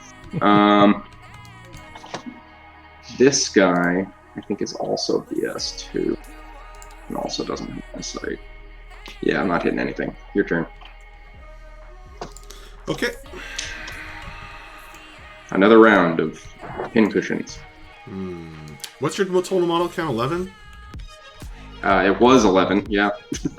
This guy, I think, is also BS2. And also doesn't have my sight. Yeah, I'm not hitting anything. Your turn. Okay. Another round of pincushions. What's your total model count? 11? It was 11, yeah.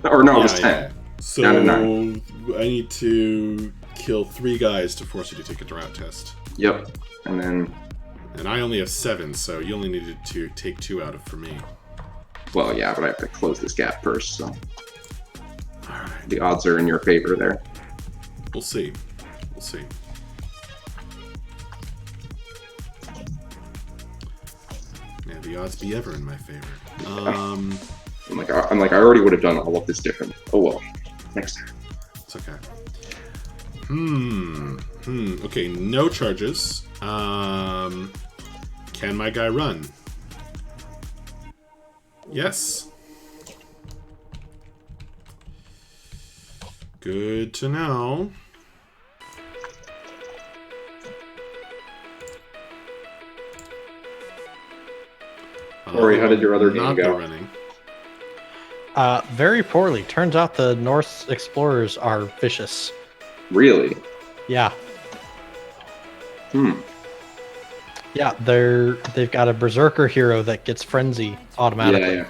Or no, it was 10. Yeah. So Down to 9. I need to kill 3 guys to force you to take a drought test. Yep. And then... And I only have 7, so you only needed to take 2 out of for me. Well, yeah, but I have to close this gap first, so... Alright. The odds are in your favor there. We'll see. We'll see. May the odds be ever in my favor. I'm like, I already would have done all of this different. Oh well. Next time. It's okay. Okay, no charges. Can my guy run? Yes. Good to know. Ori, how did your other game Not go? running. Very poorly. Turns out the Norse explorers are vicious. Really? Yeah. Hmm. Yeah, they've got a berserker hero that gets frenzy automatically. Yeah.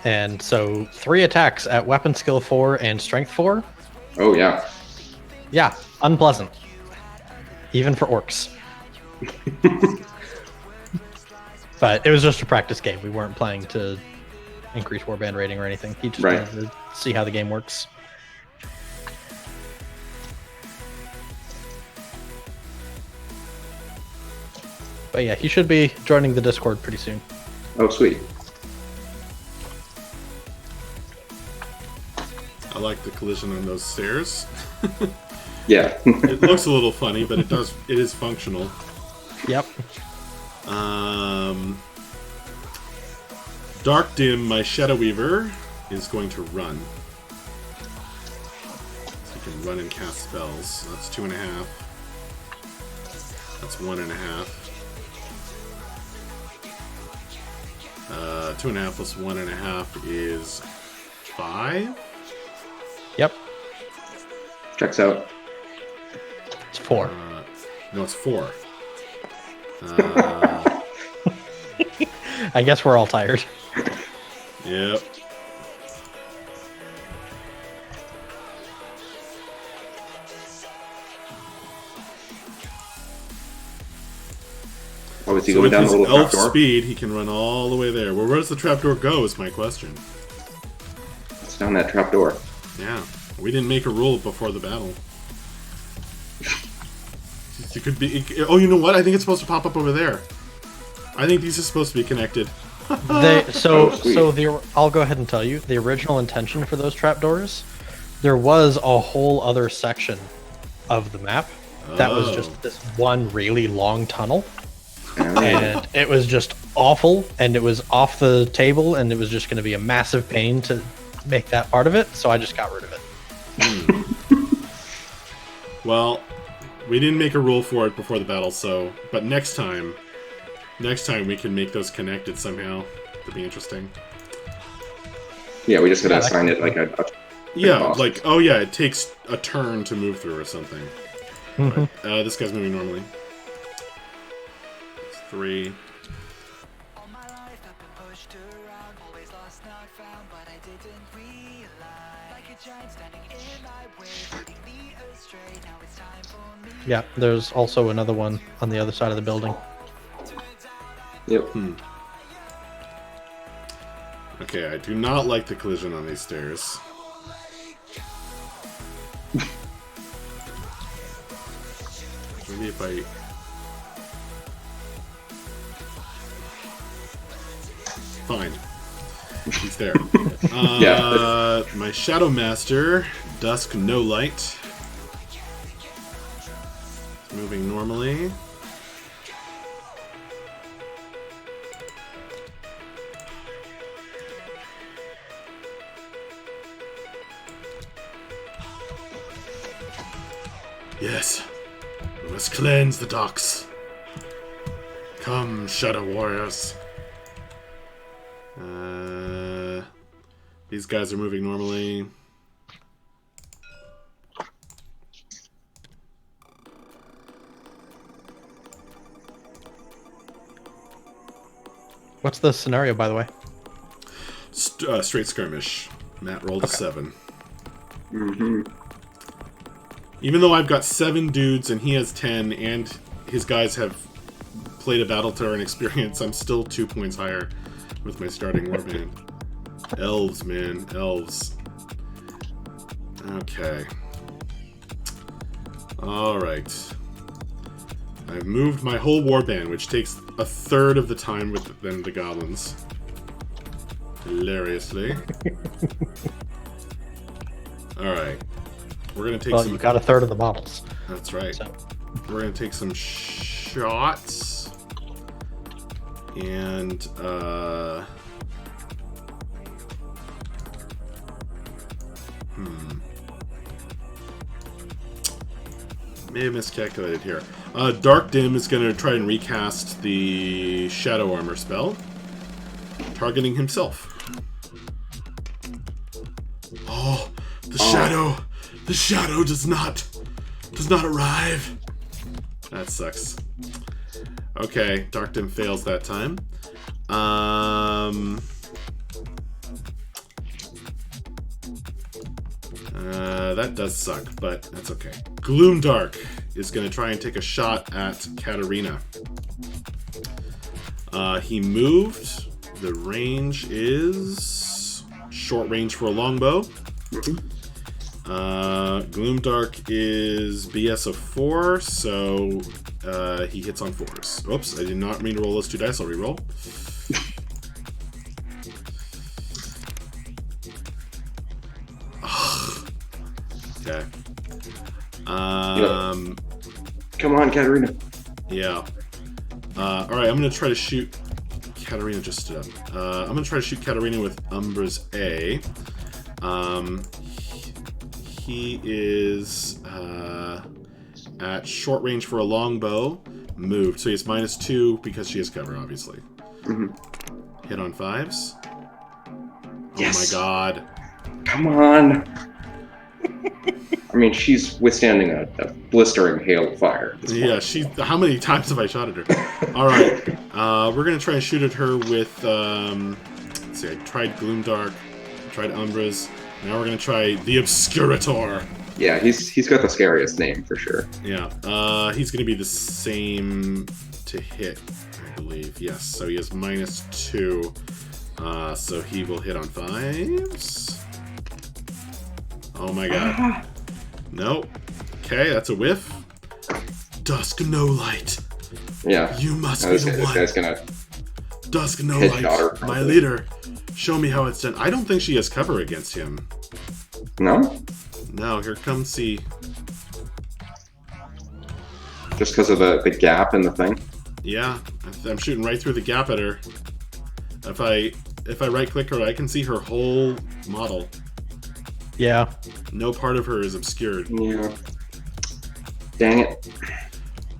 And so 3 attacks at weapon skill 4 and strength 4. Oh yeah. Yeah, unpleasant. Even for orcs. But it was just a practice game. We weren't playing to increase warband rating or anything. He just Right. wanted to see how the game works. But yeah, he should be joining the Discord pretty soon. Oh sweet. I like the collision on those stairs. Yeah. It looks a little funny, but it is functional. Yep. Dark Dim, my Shadow Weaver, is going to run. So he can run and cast spells. That's 2.5. That's 1.5. 2.5 plus 1.5 is 5. Yep. Checks out. It's 4. No, it's 4. I guess we're all tired. Yep. Oh, is he So going with down his the little elf trapdoor? speed, he can run all the way there. Well, where does the trapdoor go is my question. It's down that trapdoor. Yeah. We didn't make a rule before the battle. It could be... Oh, you know what? I think it's supposed to pop up over there. I think these are supposed to be connected. Sweet. I'll go ahead and tell you the original intention for those trapdoors. There was a whole other section of the map that was just this one really long tunnel, and it was just awful, and it was off the table, and it was just going to be a massive pain to make that part of it. So I just got rid of it. Well, we didn't make a rule for it before the battle, so... But next time we can make those connected somehow. That'd be interesting. Yeah, we just gotta assign it like a Yeah, cost. like, oh yeah, it takes a turn to move through or something. Right. This guy's moving normally. It's 3. Yeah, there's also another one on the other side of the building. Yep. Okay, I do not like the collision on these stairs. Maybe if I... Fine. He's there. Yeah. My Shadow Master, Dusk No Light. Moving normally. Yes. We must cleanse the docks. Come, Shadow Warriors. These guys are moving normally. What's the scenario, by the way? Straight skirmish. Matt rolled a 7. Mm-hmm. Even though I've got 7 dudes and he has 10, and his guys have played a battle tower and experience, I'm still 2 points higher with my starting warband. Elves, man. Elves. Okay. Alright. I've moved my whole warband, which takes a third of the time than the goblins. Hilariously. Alright. We're gonna take some... you got a third of the models. That's right. So. We're gonna take some shots. And, may have miscalculated here. Dark Dim is going to try and recast the Shadow Armor spell, targeting himself. Oh, the shadow! The shadow does not arrive. That sucks. Okay, Dark Dim fails that time. That does suck, but that's okay. Gloomdark is going to try and take a shot at Katarina. He moved. The range is short range for a longbow. Gloomdark is BS of 4, so he hits on 4s. Oops, I did not mean to roll those 2 dice. I'll reroll. Okay. Come on, Katarina. Yeah. Alright, I'm going to try to shoot... Katarina just stood up. I'm going to try to shoot Katarina with Umbra's A. He is at short range for a longbow. Moved. So he has -2 because she has cover, obviously. Mm-hmm. Hit on 5s. Yes. Oh my god. Come on. I mean, she's withstanding a blistering hail of fire. Yeah, how many times have I shot at her? Alright. We're going to try and shoot at her with... let's see, I tried Gloomdark. I tried Umbra's. Now we're going to try the Obscurator. Yeah, he's got the scariest name, for sure. Yeah. He's going to be the same to hit, I believe. Yes, so he has -2. So he will hit on 5s. Oh my god. Nope. Okay, that's a whiff. Dusk no light. Yeah. You must be the one. This guy's gonna Dusk no headshot light. her, My probably. leader. Show me how it's done. I don't think she has cover against him. No? No, here comes C. Just because of the gap in the thing? Yeah, I'm shooting right through the gap at her. If I right click her, I can see her whole model. Yeah. No part of her is obscured. Yeah. Dang it.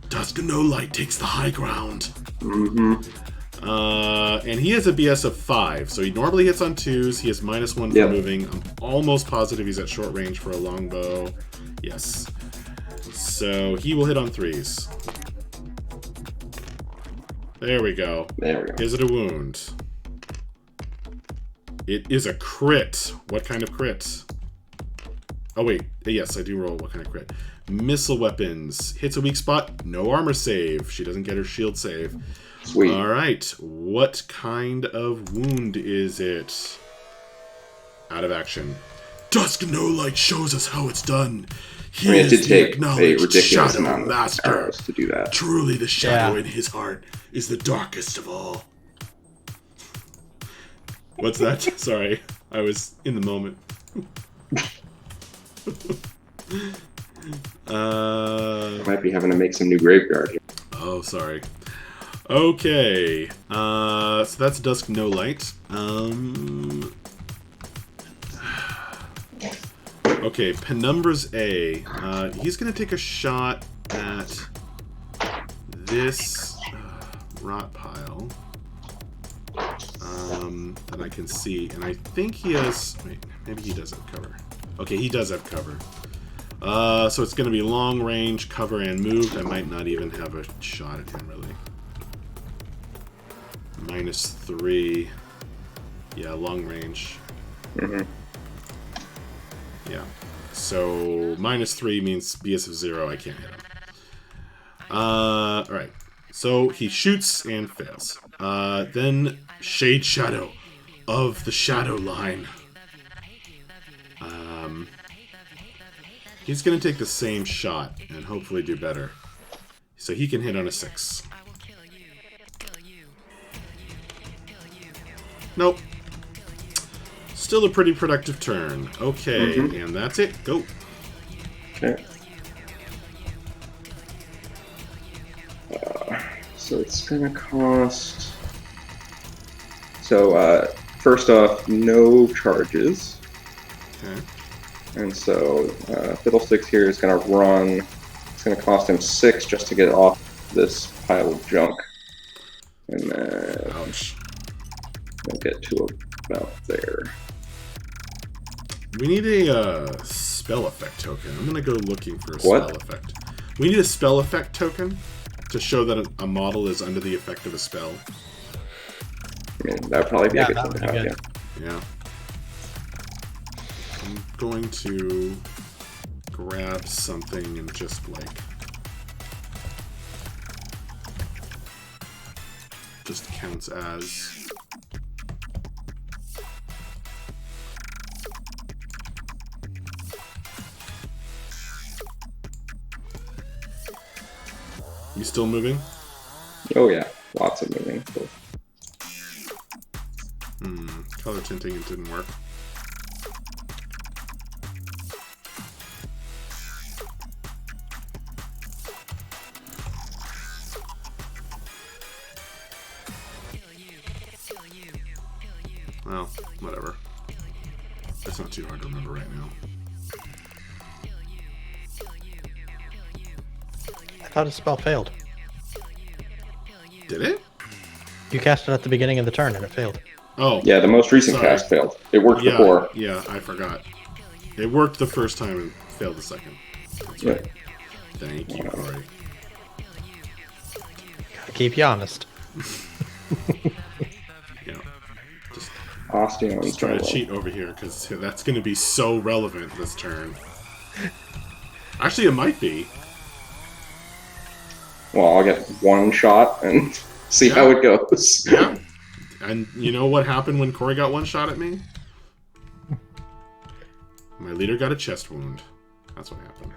Dusk no light takes the high ground. Mm-hmm. And he has a BS of 5, so he normally hits on 2s. He has -1 for Yep. moving. I'm almost positive he's at short range for a longbow. Yes. So he will hit on 3s. There we go. There we go. Is it a wound? It is a crit. What kind of crit? Oh wait, yes, I do roll what kind of crit. Missile weapons. Hits a weak spot. No armor save. She doesn't get her shield save. Sweet. Alright, what kind of wound is it? Out of action. Dusk no light shows us how it's done. He I mean, it is did the take a acknowledged ridiculous shadow amount of master. arrows to do that. Truly the shadow Yeah. in his heart is the darkest of all. What's that? Sorry, I was in the moment. Might be having to make some new graveyard here. Oh, sorry. Okay, so that's Dusk No Okay, Penumbra's A. He's going to take a shot at this rot pile that I can see. And I think he has... Wait, maybe he does have cover. Okay, he does have cover. So it's going to be long range, cover, and moved. I might not even have a shot at him, really. -3. Yeah, long range. Mm-hmm. Yeah. So -3 means BS of 0. I can't hit him. Alright. So he shoots and fails. Then Shade Shadow of the Shadow Line. He's going to take the same shot and hopefully do better. So he can hit on a 6. Nope. Still a pretty productive turn. Okay, and that's it. Go. Okay. So it's gonna cost... So, first off, no charges. Okay. And so, Fiddlesticks here is gonna run. It's gonna cost him 6 just to get off this pile of junk. And then... Ouch. We'll get to about there. We need a spell effect token. I'm gonna go looking for a spell effect. We need a spell effect token to show that a model is under the effect of a spell. I mean, that would probably be a good that thing would to be have, good. Yeah. I'm going to grab something and just like... just counts as... You still moving? Oh yeah, lots of moving. Color tinting, it didn't work. Well, whatever. That's not too hard to remember right now. I thought his spell failed. Did it? You cast it at the beginning of the turn and it failed. Oh. Yeah, the most recent Sorry. cast failed. It worked Yeah, before. yeah, I forgot. It worked the first time and failed the second. That's Yeah. right. Thank you, Corey. Gotta keep you honest. Yeah. Just Ostion's trying to gonna cheat over here because that's going to be so relevant this turn. Actually, it might be. Well, I'll get one shot and see how it goes. Yeah. And you know what happened when Corey got one shot at me? My leader got a chest wound. That's what happened.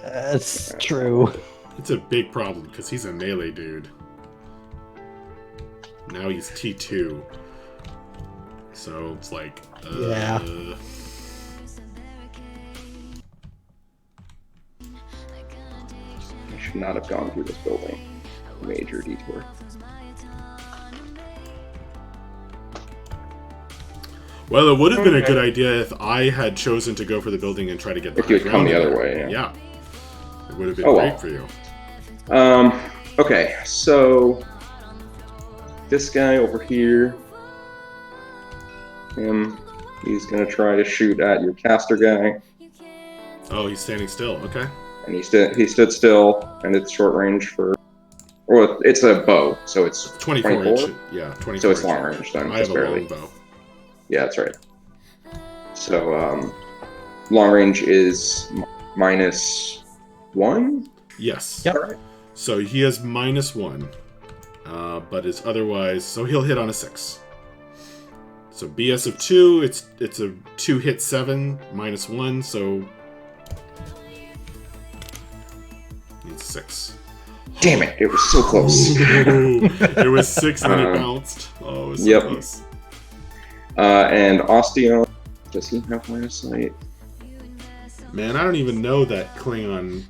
That's true. It's a big problem because he's a melee dude. Now he's T2. So it's like... Yeah. I should not have gone through this building. Major detour. Well, it would have been a good idea if I had chosen to go for the building and try to get the If you had come the ground other there. way, yeah. It would have been Oh, great well. for you. Okay, so this guy over here, he's gonna try to shoot at your caster guy, Oh, he's standing still. Okay. and he stood still, and it's short range for, well, it's a bow, so it's 24 inch. Yeah, 24 so it's inch. long range then, I have just a barely. long bow. Yeah, that's right. So, long range is -1. Yes. Yep. Alright. So he has -1, but is otherwise... So he'll hit on a 6. So BS of 2, it's a 2 hit 7, -1, so... Needs 6. Damn it! It was so close. Ooh, it was 6 and then it bounced. Oh, it was so Yep. close. And Ostion, does he have line of sight? Man, I don't even know that Klingon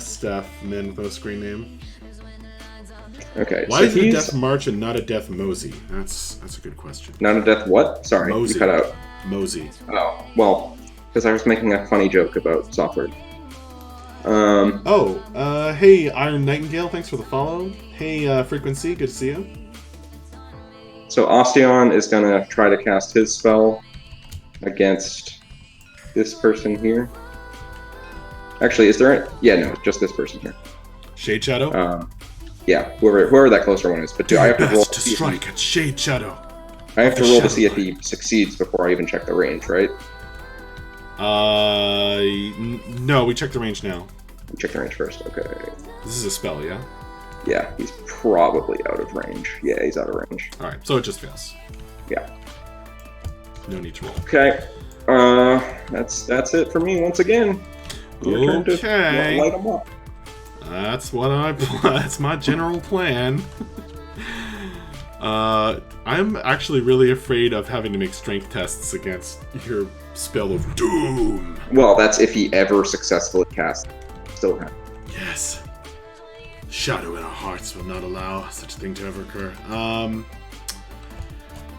stuff, men with no screen name. Okay. Why so is it a he's Death March and not a Death Mosey? That's a good question. not a death. What? Sorry, Mosey. you cut out. Mosey. Oh, well, because I was making a funny joke about software. Hey, Iron Nightingale, thanks for the follow. Hey, Frequency, good to see you. So Osteon is gonna try to cast his spell against this person here. Actually, is there? Yeah, no, just this person here. Shade Shadow? Yeah, whoever that closer one is. But do I have to roll to strike at Shade Shadow. I have to roll to see if he succeeds before I even check the range, right? No, we check the range now. Check the range first. Okay. This is a spell, yeah? Yeah, he's probably out of range. Yeah, he's out of range. Alright, so it just fails. Yeah. No need to roll. Okay. That's it for me once again. Your turn to light him up. That's that's my general plan. I'm actually really afraid of having to make strength tests against your spell of doom. Well, that's if he ever successfully casts. Still have. Yes. Shadow in our hearts will not allow such a thing to ever occur.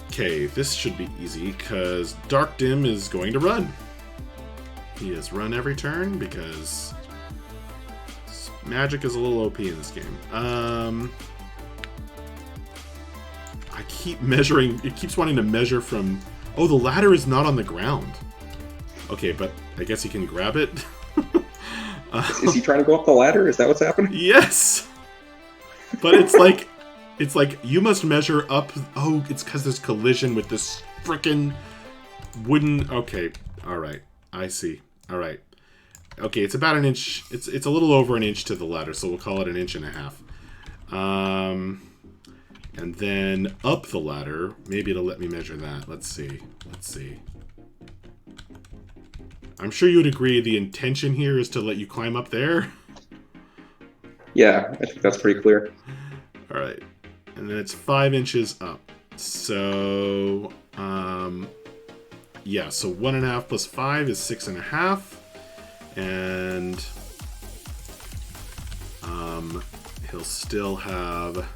Okay, this should be easy, because Dark Dim is going to run. He has run every turn, because magic is a little OP in this game. I keep measuring, it keeps wanting to measure from... Oh, the ladder is not on the ground. Okay, but I guess he can grab it. Is he trying to go up the ladder? Is that what's happening? Yes! But it's like you must measure up. Oh, it's because there's collision with this frickin' wooden. Okay, all right, I see. All right, okay, it's about an inch. It's a little over an inch to the ladder, so we'll call it an inch and a half. And then up the ladder, maybe it'll let me measure that. Let's see. I'm sure you would agree the intention here is to let you climb up there. Yeah, I think that's pretty clear. All right, and then it's 5 inches up. So, yeah, so 1.5 plus 5 is 6.5, and he'll still have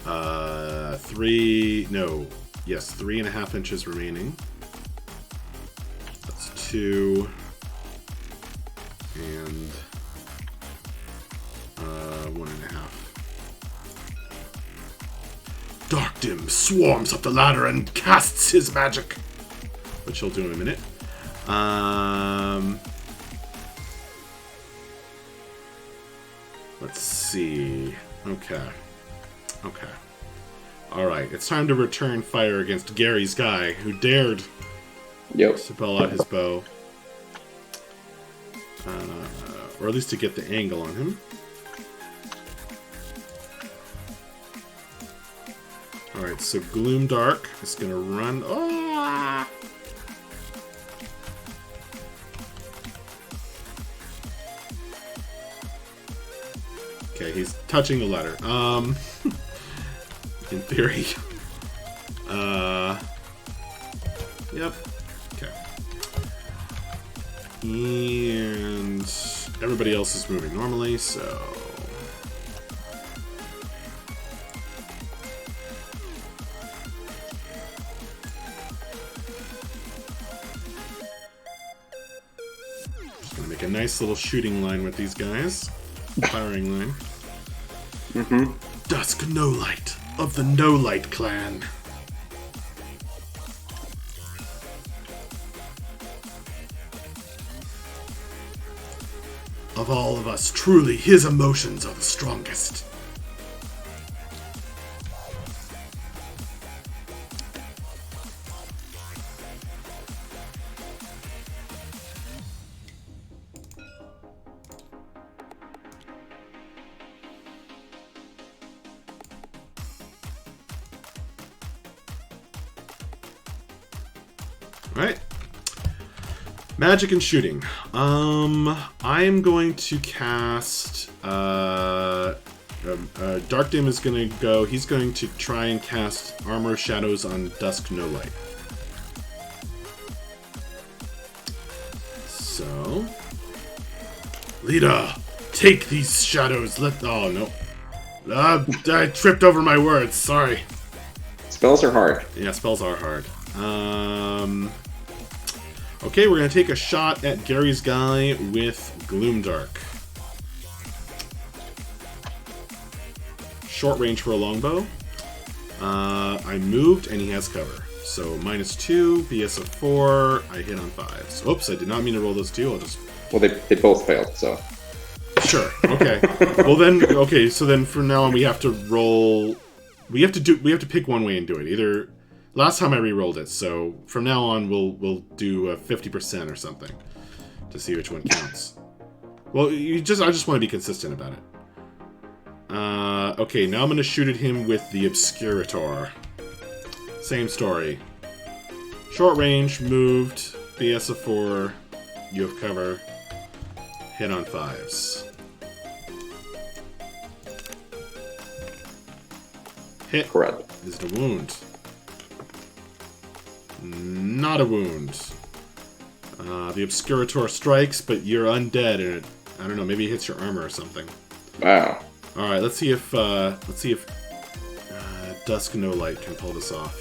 3.5 inches remaining. That's 2, and 1.5. Dark Dim swarms up the ladder and casts his magic, which he'll do in a minute. Let's see. Okay. Alright, it's time to return fire against Gary's guy, who dared to pull out his bow. Or at least to get the angle on him. Alright, so Gloomdark is going to run... Oh! Okay, he's touching the ladder. In theory. Yep. Okay. And everybody else is moving normally, so... Make a nice little shooting line with these guys. Firing line. Mm-hmm. Dusk No Light of the No Light clan. Of all of us, truly his emotions are the strongest. Right. Magic and shooting. I'm going to cast... Dark Dim is going to go... He's going to try and cast Armor of Shadows on Dusk No Light. So... Leader, take these shadows. Oh, no. I tripped over my words. Sorry. Spells are hard. Yeah, spells are hard. Okay, we're gonna take a shot at Gary's guy with Gloomdark. Short range for a longbow. I moved and he has cover. So -2, BS of 4. I hit on 5s. Oops, I did not mean to roll those two. I'll just. Well, they both failed, so. Sure. Okay. Well then, okay. So then, from now on, we have to roll. We have to pick one way and do it. Either last time I re-rolled it, so from now on we'll do a 50% or something to see which one counts. Well, I just want to be consistent about it. Okay, now I'm gonna shoot at him with the Obscurator. Same story. Short range, moved, BS of 4. You have cover. Hit on 5s. Hit. Correct. Is it a wound? Not a wound. The Obscurator strikes, but you're undead, and it, I don't know, maybe it hits your armor or something. Wow. All right, let's see if Dusk No Light can pull this off.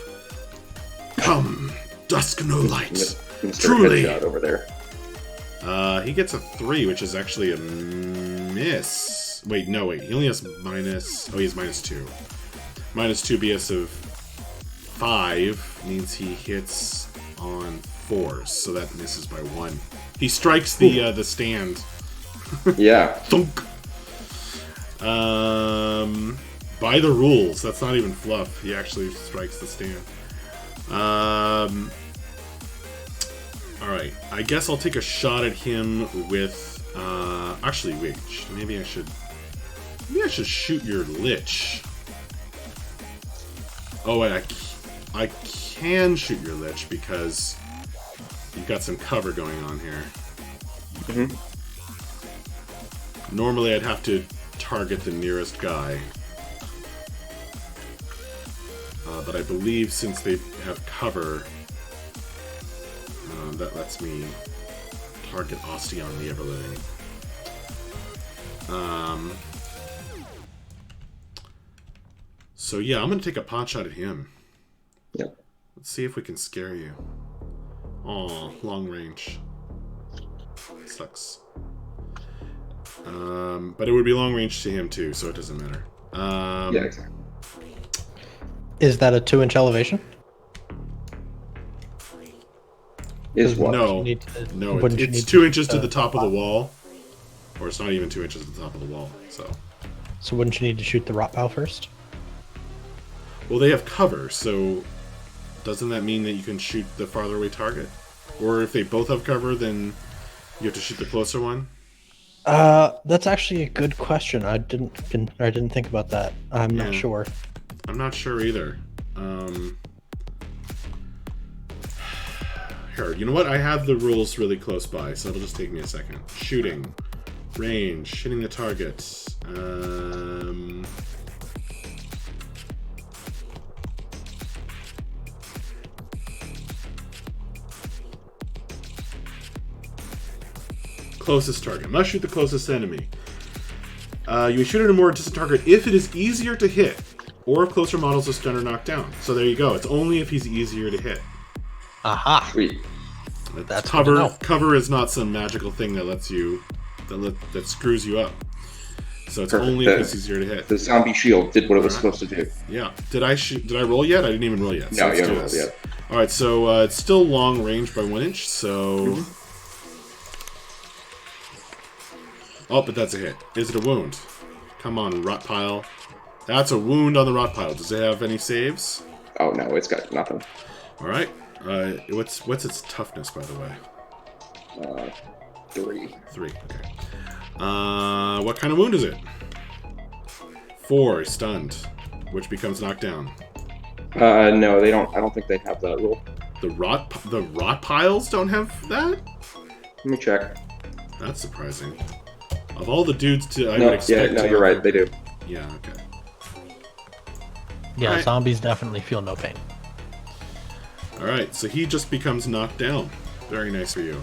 Come, Dusk No Light. Mr. Truly. Headshot over there. He gets a 3, which is actually a miss. Wait, no, wait. He only has minus. Oh, he has -2. -2 BS of 5 means he hits on 4s, so that misses by 1. He strikes the stand. Yeah. Thunk. By the rules, that's not even fluff. He actually strikes the stand. Alright, I guess I'll take a shot at him with, actually, wait, maybe I should shoot your Lich. Oh, wait, I can shoot your Lich because you've got some cover going on here. Mm-hmm. Normally I'd have to target the nearest guy. But I believe since they have cover, that lets me target Osteon the Everliving. So yeah, I'm gonna take a pot shot at him. Yep. Let's see if we can scare you. Aw, long range. Sucks. But it would be long range to him too, so it doesn't matter. Yeah, exactly. Is that a 2-inch elevation? Is what? No, it's 2 inches to the top of the wall, or it's not even 2 inches to the top of the wall. So wouldn't you need to shoot the rot pile first? Well, they have cover, so doesn't that mean that you can shoot the farther away target? Or if they both have cover, then you have to shoot the closer one? That's actually a good question. I didn't think about that. I'm not sure. I'm not sure either. Here, you know what? I have the rules really close by, so it'll just take me a second. Shooting. Range. Hitting the target. Closest target. Must shoot the closest enemy. You shoot at a more distant target if it is easier to hit, or if closer models are stunned or knocked down. So there you go. It's only if he's easier to hit. Aha! Sweet. That's cover. good to know. Cover is not some magical thing that lets you that screws you up. So it's Perfect. only if it's easier to hit. The zombie shield did what it was supposed to do. Yeah. Did I roll yet? I didn't even roll yet. So No, you haven't rolled yet. All right. So it's still long range by 1 inch. So. Oh, but that's a hit. Is it a wound? Come on, rot pile. That's a wound on the rot pile. Does it have any saves? Oh no, it's got nothing. All right. What's its toughness, by the way? 3. 3. Okay. What kind of wound is it? 4, stunned, which becomes knocked down. No, they don't. I don't think they have that rule. The rot piles don't have that? Let me check. That's surprising. Of all the dudes I would expect. No, you're right. They do. Yeah. Okay. Yeah, Alright. Zombies definitely feel no pain. All right. So he just becomes knocked down. Very nice for you.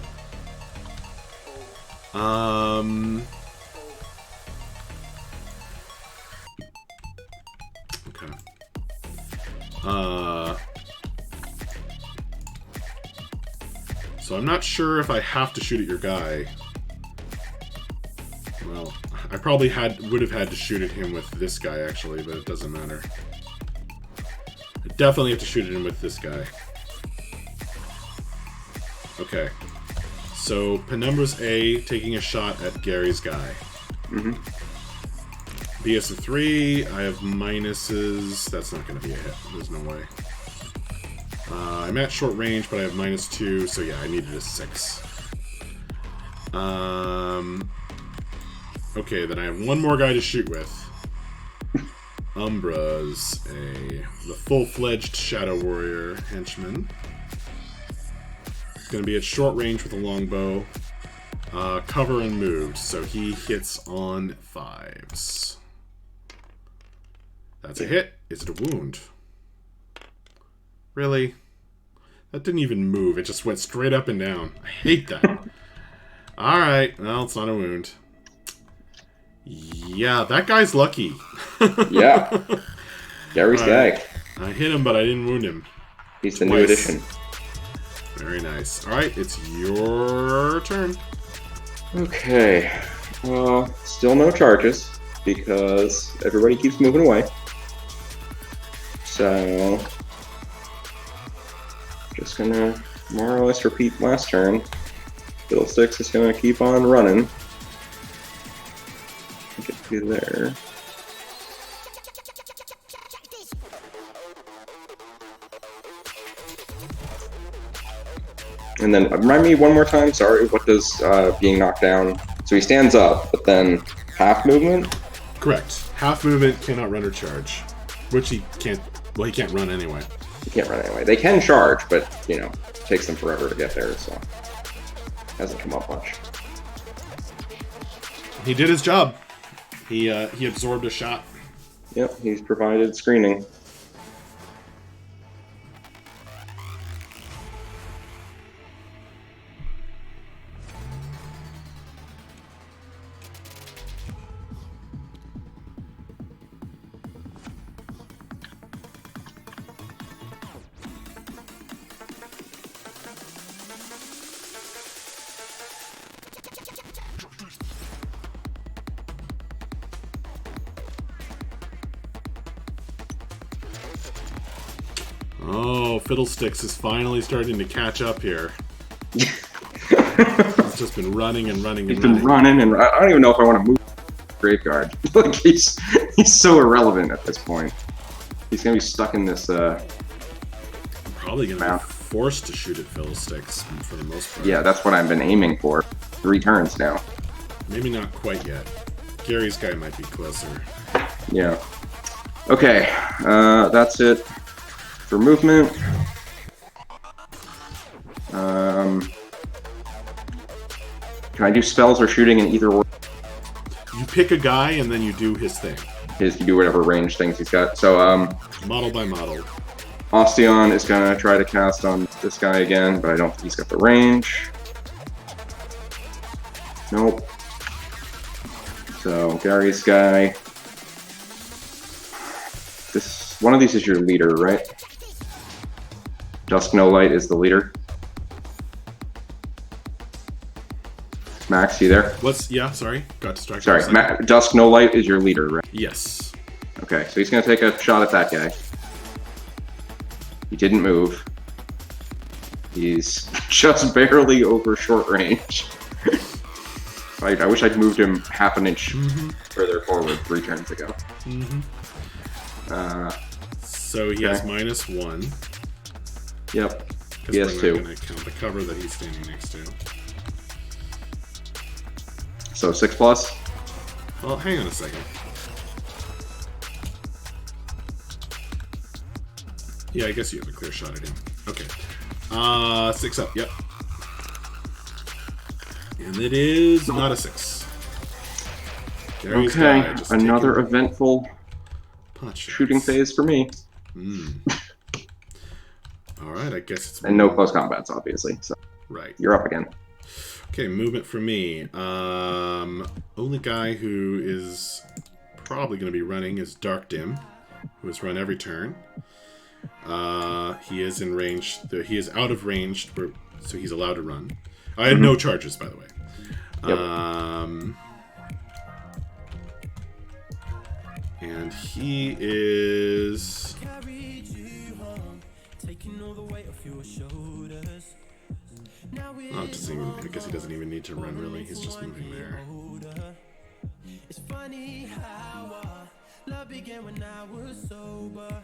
So I'm not sure if I have to shoot at your guy. Well, I probably would have had to shoot at him with this guy, actually, but it doesn't matter. I definitely have to shoot at him with this guy. Okay. So, Penumbra's A taking a shot at Gary's guy. Mm-hmm. BS of 3, I have minuses. That's not going to be a hit. There's no way. I'm at short range, but I have -2, so yeah, I needed a 6. Okay, then I have one more guy to shoot with. Umbra's the full-fledged Shadow Warrior henchman. He's going to be at short range with a longbow. Cover and moved, so he hits on 5s. That's a hit. Is it a wound? Really? That didn't even move. It just went straight up and down. I hate that. Alright, well, it's not a wound. Yeah, that guy's lucky. Yeah. Gary's guy. I hit him, but I didn't wound him. He's the new addition. Very nice. Alright, it's your turn. Okay. Still no charges, because everybody keeps moving away. So... just gonna more or less repeat last turn. Fiddlesticks is gonna keep on running. Get to there. And then remind me one more time, sorry, what does being knocked down? So he stands up, but then half movement? Correct. Half movement, cannot run or charge. Which he can't, well, he can't run anyway. He can't run anyway. They can charge, but, you know, it takes them forever to get there, so hasn't come up much. He did his job. He absorbed a shot. Yep, he's provided screening. Oh, Fiddlesticks is finally starting to catch up here. He's just been running and running and He's been running, and I don't even know if I want to move Graveyard. Like, he's so irrelevant at this point. He's gonna be stuck in this. Probably gonna be forced to shoot at Fiddlesticks for the most part. Yeah, that's what I've been aiming for. 3 turns now. Maybe not quite yet. Gary's guy might be closer. Yeah. Okay, that's it for movement. Can I do spells or shooting in either order? You pick a guy and then you do his thing. You do whatever range things he's got. So, model by model. Ostion is gonna try to cast on this guy again, but I don't think he's got the range. Nope. So, Gary's guy. One of these is your leader, right? Dusk No Light is the leader. Max, you there? Yeah, sorry. Got distracted. Sorry, Dusk No Light is your leader, right? Yes. Okay, so he's going to take a shot at that guy. He didn't move. He's just barely over short range. I wish I'd moved him half an inch further forward 3 turns ago. So he has -1. Yep. He has 2. We're not going to count the cover that he's standing next to. So 6+. Well, hang on a second. Yeah, I guess you have a clear shot at him. Okay. 6 up, yep. And it is not a 6. Gary's okay, another eventful punch shooting phase for me. Alright, I guess it's... And no close combats, obviously. So right. You're up again. Okay, movement for me. Only guy who is probably going to be running is Dark Dim, who has run every turn. He is in range. He is out of range, so he's allowed to run. I had no charges, by the way. Yep. And he is... Oh, I guess he doesn't even need to run, really. He's just moving there. It's funny how love began when I was sober.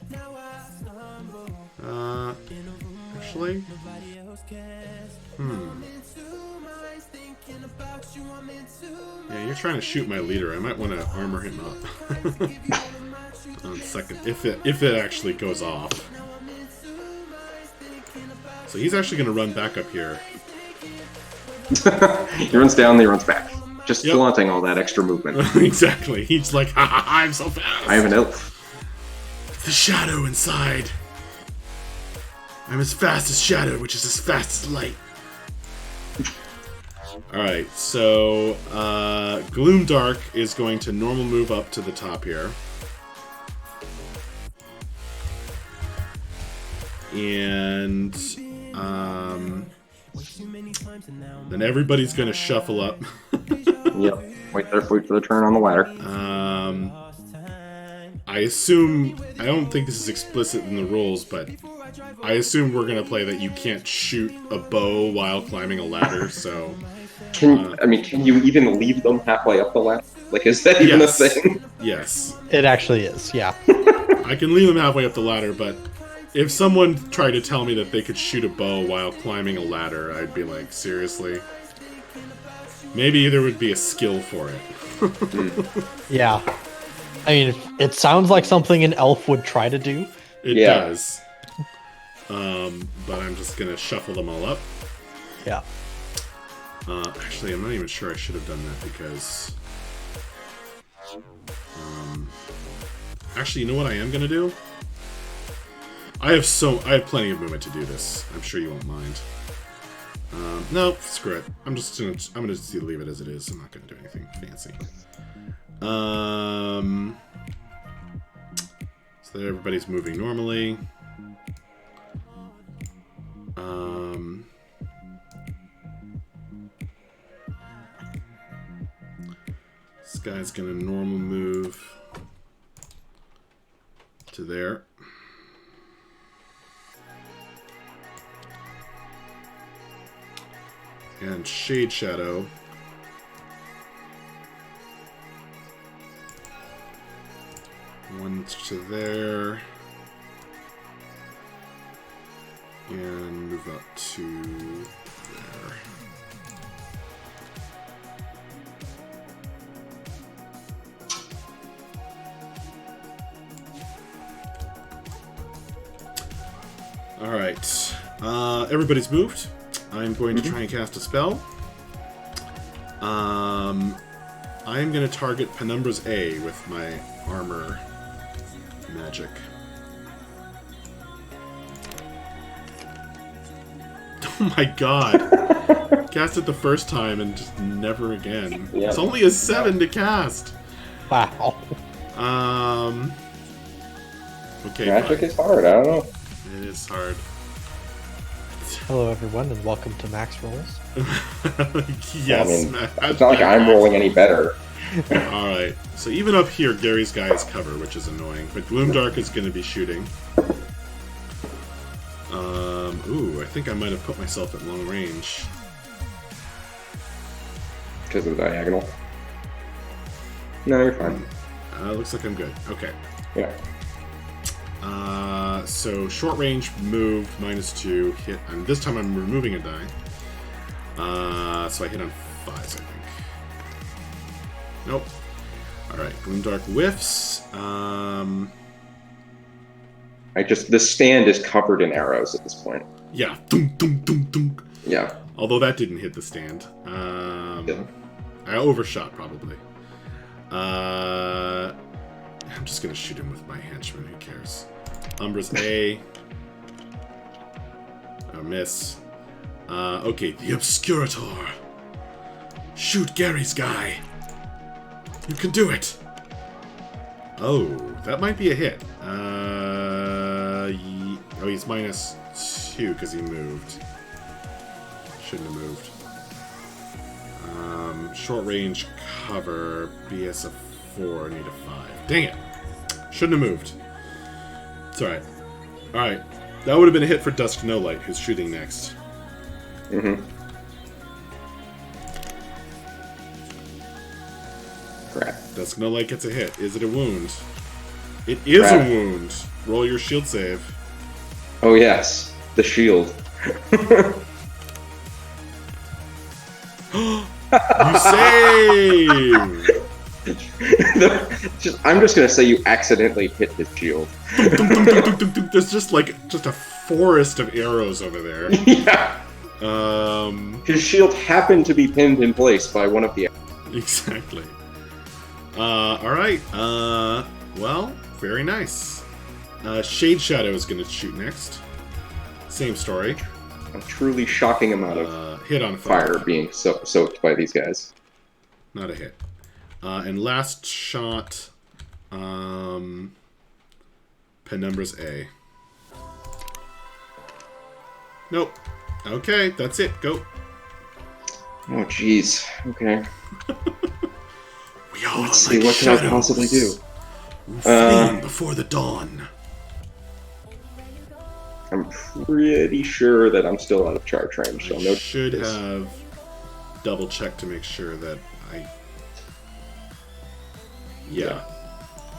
Now I stumble. Actually? Yeah, you're trying to shoot my leader. I might want to armor him up. On second, if it actually goes off. So he's actually going to run back up here. He runs down, then he runs back. Just flaunting all that extra movement. Exactly. He's like, ha ha, I'm so fast. I have an elf. The shadow inside. I'm as fast as shadow, which is as fast as light. Alright, so Gloomdark is going to normal move up to the top here. And then everybody's going to shuffle up. Yep. Wait for the turn on the ladder. I assume, I don't think this is explicit in the rules, but I assume we're going to play that you can't shoot a bow while climbing a ladder, so... Can you even leave them halfway up the ladder? Like, is that even a thing? Yes. It actually is, yeah. I can leave them halfway up the ladder, but if someone tried to tell me that they could shoot a bow while climbing a ladder, I'd be like, seriously? Maybe there would be a skill for it. Yeah. I mean, it sounds like something an elf would try to do. It does. But I'm just going to shuffle them all up. Yeah. Actually, I'm not even sure I should have done that because... actually, you know what I am going to do? I have plenty of movement to do this. I'm sure you won't mind. No, screw it. I'm gonna just leave it as it is. I'm not gonna do anything fancy. So that everybody's moving normally. This guy's gonna normal move to there. And Shade Shadow. One to there. And move up to there. Alright. Everybody's moved. I'm going to try and cast a spell. I am going to target Penumbra's A with my armor magic. Oh my god! Cast it the first time and just never again. Yep. It's only a 7 to cast. Wow. Okay. Magic is hard. I don't know. It is hard. Hello, everyone, and welcome to Max Rolls. Yes, it's not like I'm rolling any better. Alright, so even up here, Gary's guy is cover, which is annoying. But Gloomdark is going to be shooting. Ooh, I think I might have put myself at long range. Because of the diagonal? No, you're fine. Looks like I'm good. Okay. Yeah. So short range move, -2, hit, and this time I'm removing a die. So I hit on 5s, I think. Nope. Alright, Gloomdark whiffs. This stand is covered in arrows at this point. Yeah. Dunk, dunk, dunk, dunk. Yeah. Although that didn't hit the stand. Yeah. I overshot, probably. I'm just gonna shoot him with my henchman, who cares? Umbra's A. Oh, miss. Okay, the Obscurator. Shoot Gary's guy. You can do it. Oh, that might be a hit. Oh, he's -2 because he moved. Shouldn't have moved. Short range cover, BS of 4, need a 5. Dang it! Shouldn't have moved. It's alright. Alright. That would have been a hit for Dusk No Light, who's shooting next. Mm-hmm. Crap. Dusk No Light gets a hit. Is it a wound? It is Crap. a wound. Roll your shield save. Oh yes, the shield. You save! I'm just gonna say you accidentally hit his shield. There's just a forest of arrows over there. Yeah. His shield happened to be pinned in place by one of the. Exactly. Alright. Well, very nice. Shade Shadow is going to shoot next. Same story. A truly shocking amount of hit on fire being soaked by these guys. Not a hit. And last shot, Penumbra's A. Nope. Okay, that's it. Go. Oh, jeez. Okay. We all Let's see, what can I possibly do? Fleeing before the dawn. I'm pretty sure that I'm still out of charge range, so I no. should have double checked to make sure that I. Yeah.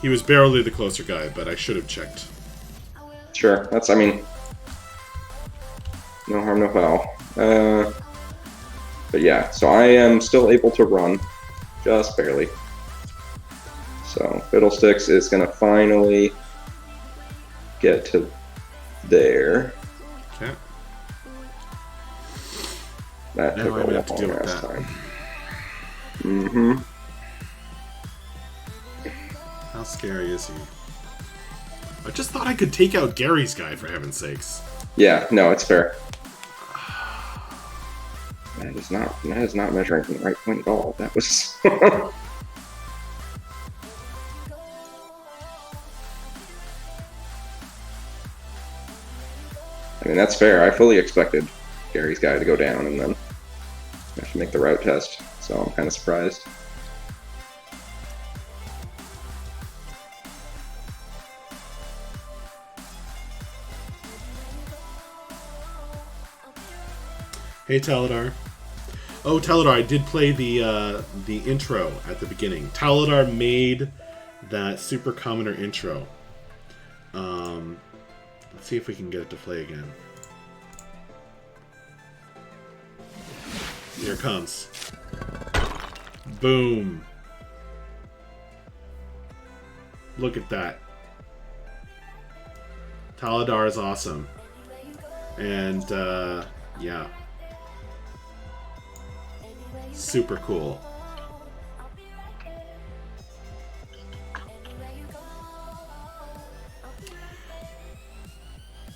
He was barely the closer guy, but I should have checked. Sure, that's, I mean, no harm, no foul. But yeah, so I am still able to run, just barely. So Fiddlesticks is going to finally get to there. Okay. That Now took I'm a gonna have to long deal with ass that. time. Mm-hmm. How scary is he? I just thought I could take out Gary's guy, for heaven's sakes. Yeah, no, it's fair. That is not measuring from the right point at all. That was. I mean, that's fair. I fully expected Gary's guy to go down and then have to make the route test, so I'm kind of surprised. Hey, Taladar. Oh, Taladar, I did play the intro at the beginning. Taladar made that Super Commoner intro. Let's see if we can get it to play again. Here it comes. Boom. Look at that. Taladar is awesome. And, yeah. Super cool.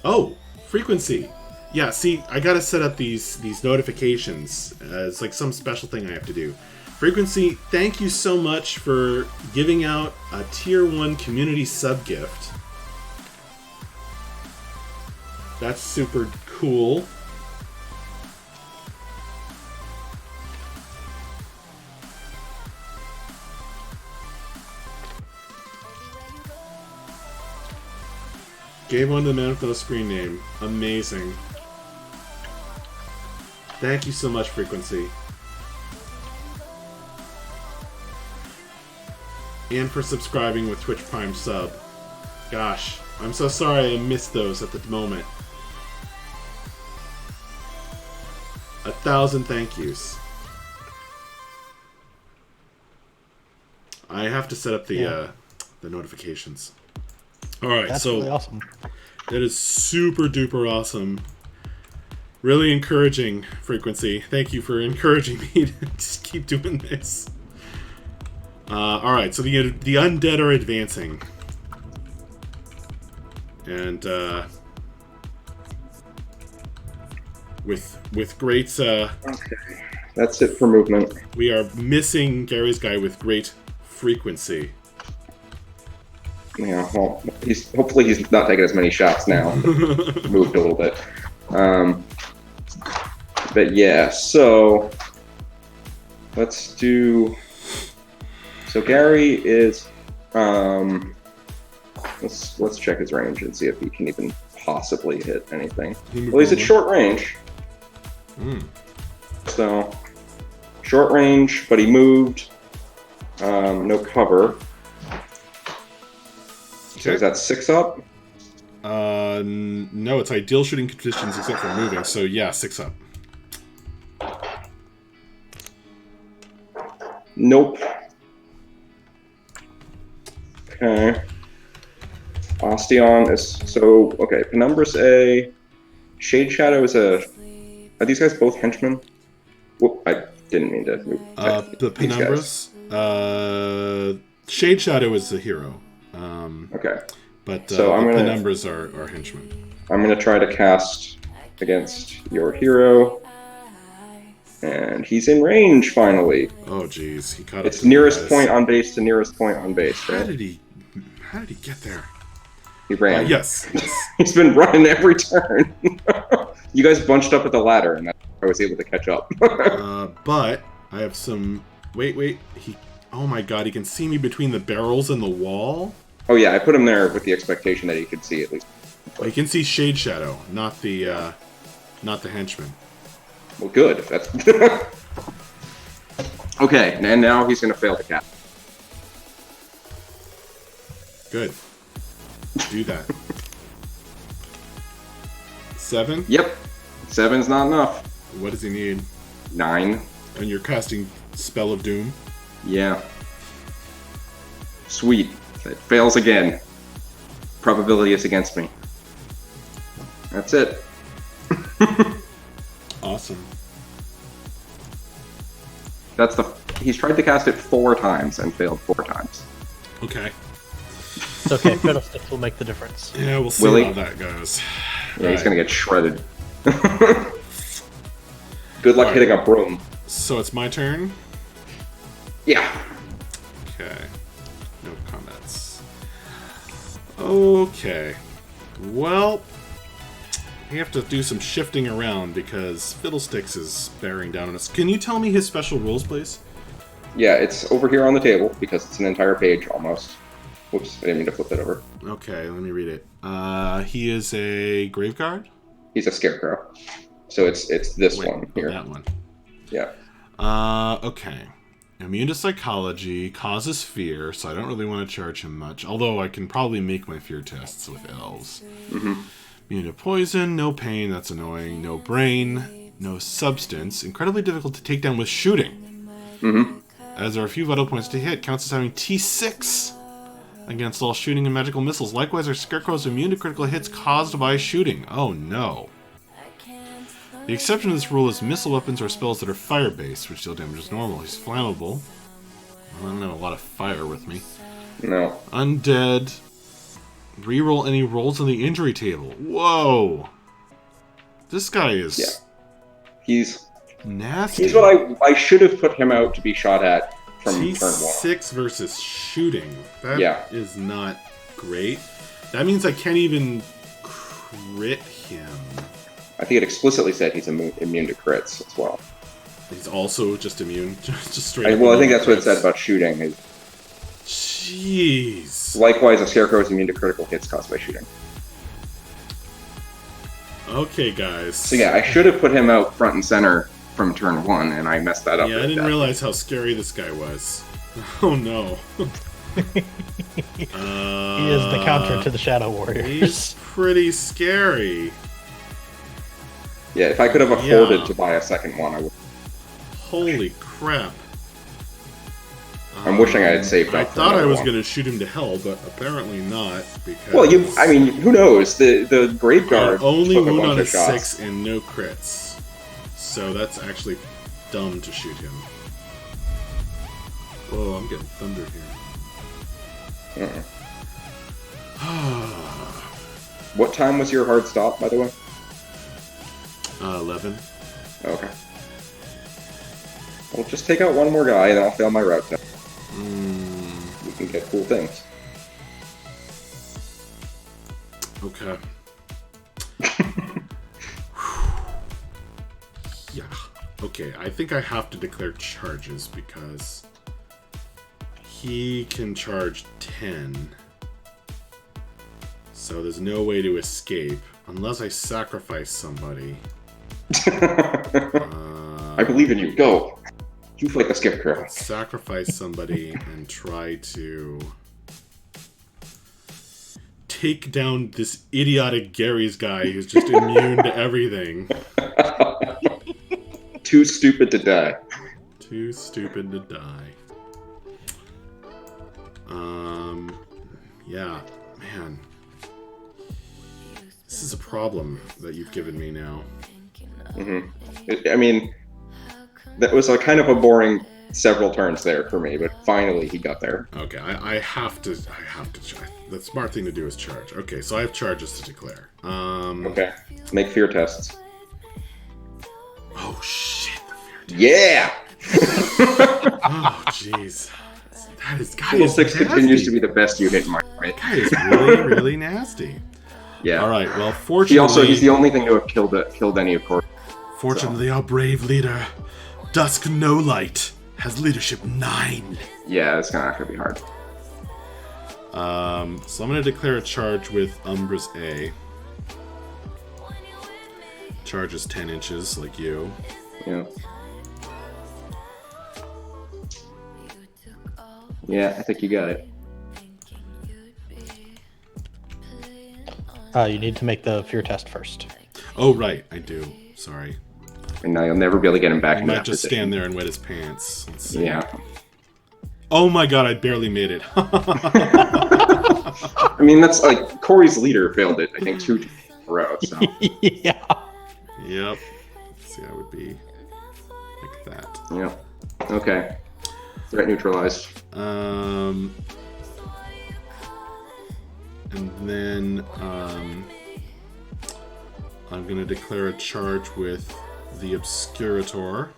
Oh, frequency. Yeah, see, I gotta set up these notifications. It's like some special thing I have to do. Frequency, thank you so much for giving out a Tier 1 community sub-gift. That's super cool. Gave one to the man with no screen name. Amazing. Thank you so much, Frequency. And for subscribing with Twitch Prime sub. Gosh, I'm so sorry I missed those at the moment. 1,000 thank yous. I have to set up the notifications. Alright, That's so really awesome. That is super duper awesome. Really encouraging, Frequency. Thank you for encouraging me to just keep doing this. Alright, so the undead are advancing. And with great Okay, that's it for movement. we are missing Gary's guy with great frequency. well, hopefully he's not taking as many shots now. Moved a little bit. But yeah, so let's do. So Gary is. Let's check his range and see if he can even possibly hit anything. Well, he's at short range. So short range, but he moved. No cover. So is that 6 up? No, it's ideal shooting conditions except for moving. So yeah, 6 up. Nope. Okay. Ostion is so okay. Penumbra's A. Shade Shadow is a. Are these guys both henchmen? Whoop! I didn't mean to move. The Penumbras. Shade Shadow is the hero. Okay. But so the Penumbras are henchmen. I'm gonna try to cast against your hero, and he's in range finally. Oh jeez, he caught. It's nearest point on base to nearest point on base. Right? How did he get there? He ran. Yes. He's been running every turn. You guys bunched up at the ladder, and I was able to catch up. But I have some. Wait. Oh my god, he can see me between the barrels and the wall. Oh yeah, I put him there with the expectation that he could see at least. Well, he can see Shade Shadow, not the henchman. Well, good. That's okay. And now he's going to fail the cast. Good. Do that. 7? Yep. 7's not enough. What does he need? 9. And you're casting Spell of Doom? Yeah. Sweet. It fails again. Probability is against me. That's it. Awesome. That's he's tried to cast it 4 times and failed 4 times. Okay. It's okay. Fiddlesticks will make the difference. Yeah, we'll see how that goes. Yeah, he's gonna get shredded. Good luck hitting a broom. So it's my turn? Yeah. Okay. No comments. Okay. Well, we have to do some shifting around because Fiddlesticks is bearing down on us. Can you tell me his special rules, please? Yeah, it's over here on the table because it's an entire page almost. Whoops, I didn't mean to flip that over. Okay, let me read it. He is a Graveguard? He's a Scarecrow. So it's this one here. That one. Yeah. Okay. Immune to psychology, causes fear, so I don't really want to charge him much. Although I can probably make my fear tests with elves. Mm-hmm. Immune to poison, no pain, that's annoying. No brain, no substance. Incredibly difficult to take down with shooting. Mm-hmm. As there are a few vital points to hit, counts as having T6 against all shooting and magical missiles. Likewise, our Scarecrow's immune to critical hits caused by shooting. Oh no. The exception to this rule is missile weapons or spells that are fire-based, which deal damage as normal. He's flammable. I don't have a lot of fire with me. No. Undead. Reroll any rolls on the injury table. Whoa! This guy is... Yeah. He's... nasty. He's what I should have put him out to be shot at from turn 1. T6 versus shooting. That is not great. That means I can't even crit him. I think it explicitly said he's immune to crits as well. He's also just immune, just straight. Well, I think that's what it said about shooting. Jeez. Likewise, a Scarecrow is immune to critical hits caused by shooting. Okay, guys. So yeah, I should have put him out front and center from turn 1, and I messed that up. Yeah, I didn't realize how scary this guy was. Oh no. He is the counter to the Shadow Warriors. He's pretty scary. Yeah, if I could have afforded to buy a second one, I would. Holy crap. I'm wishing I had saved up. I thought I was going to shoot him to hell, but apparently not. Because well, I mean, who knows? The Graveguard only took a wound bunch on a of shots. 6 and no crits. So that's actually dumb to shoot him. Whoa, I'm getting thunder here. What time was your hard stop, by the way? 11. Okay. Well, just take out one more guy, and I'll fail my route test. We can get cool things. Okay. Yeah. Okay, I think I have to declare charges because he can charge 10. So there's no way to escape unless I sacrifice somebody. I believe in you. Go. You fight the scarecrow. Sacrifice somebody and try to take down this idiotic Gary's guy who's just immune to everything. Too stupid to die. Too stupid to die. Yeah, man. This is a problem that you've given me now. I mean, that was a kind of a boring several turns there for me, but finally he got there. Okay, I have to charge. The smart thing to do is charge. Okay, so I have charges to declare. Okay. Make fear tests. Oh shit, the fear test. Yeah! Oh jeez. That is Little Six continues to be the best unit in my army. That is really, really nasty. Yeah. Alright, well fortunately... He's the only thing to have killed any, of course. Fortunately, our brave leader, Dusk No Light, has leadership 9. Yeah, it's not going to be hard. So I'm going to declare a charge with Umbra's A. Charge is 10 inches, like you. Yeah. Yeah, I think you got it. You need to make the fear test first. Oh, right, I do. Sorry. And now you'll never be able to get him back He in might that just position. stand there and wet his pants. Let's see. Yeah. Oh my god, I barely made it. I mean, that's like, Corey's leader failed it, I think, 2 in a row, so. Yeah. Yep. Let's see, I would be like that. Yeah. Okay. Threat neutralized. And then I'm going to declare a charge with the Obscurator.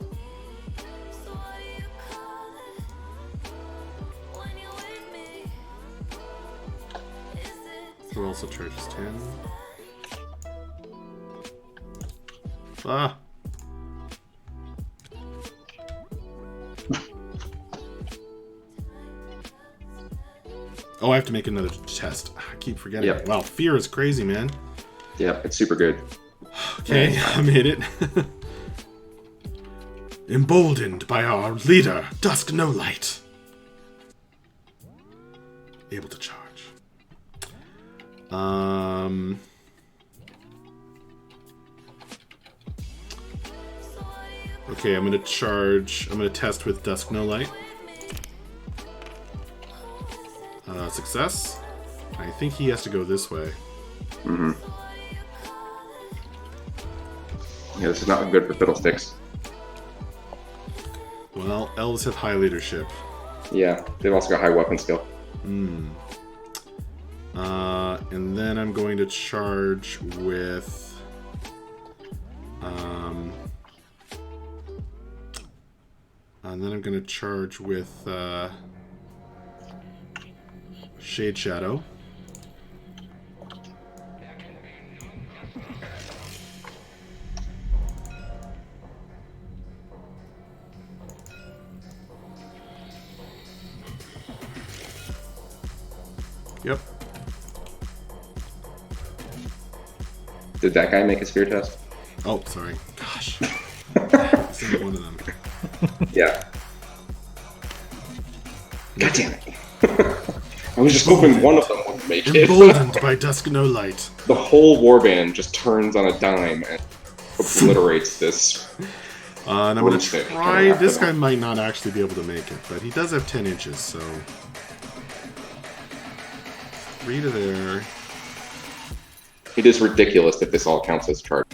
Who also charges 10? Ah! Oh, I have to make another test. I keep forgetting. Yep. Wow, fear is crazy, man. Yep, it's super good. Okay, I made it. Emboldened by our leader, Dusk No Light. Able to charge. Okay, I'm gonna test with Dusk No Light. Success. I think he has to go this way. Mm-hmm. Yeah, this is not good for Fiddlesticks. Well, elves have high leadership. Yeah, they've also got high weapon skill. And then I'm going to charge with... and then I'm going to charge with... Shade Shadow. Yep. Did that guy make his fear test? Oh, sorry. Gosh. Single one of them. Yeah. God damn it. I was just hoping one of them would make it. Emboldened by Dusk No Light. The whole warband just turns on a dime and obliterates this. And I'm going to try... This guy might not actually be able to make it, but he does have 10 inches, so... 3 to there. It is ridiculous that this all counts as charge.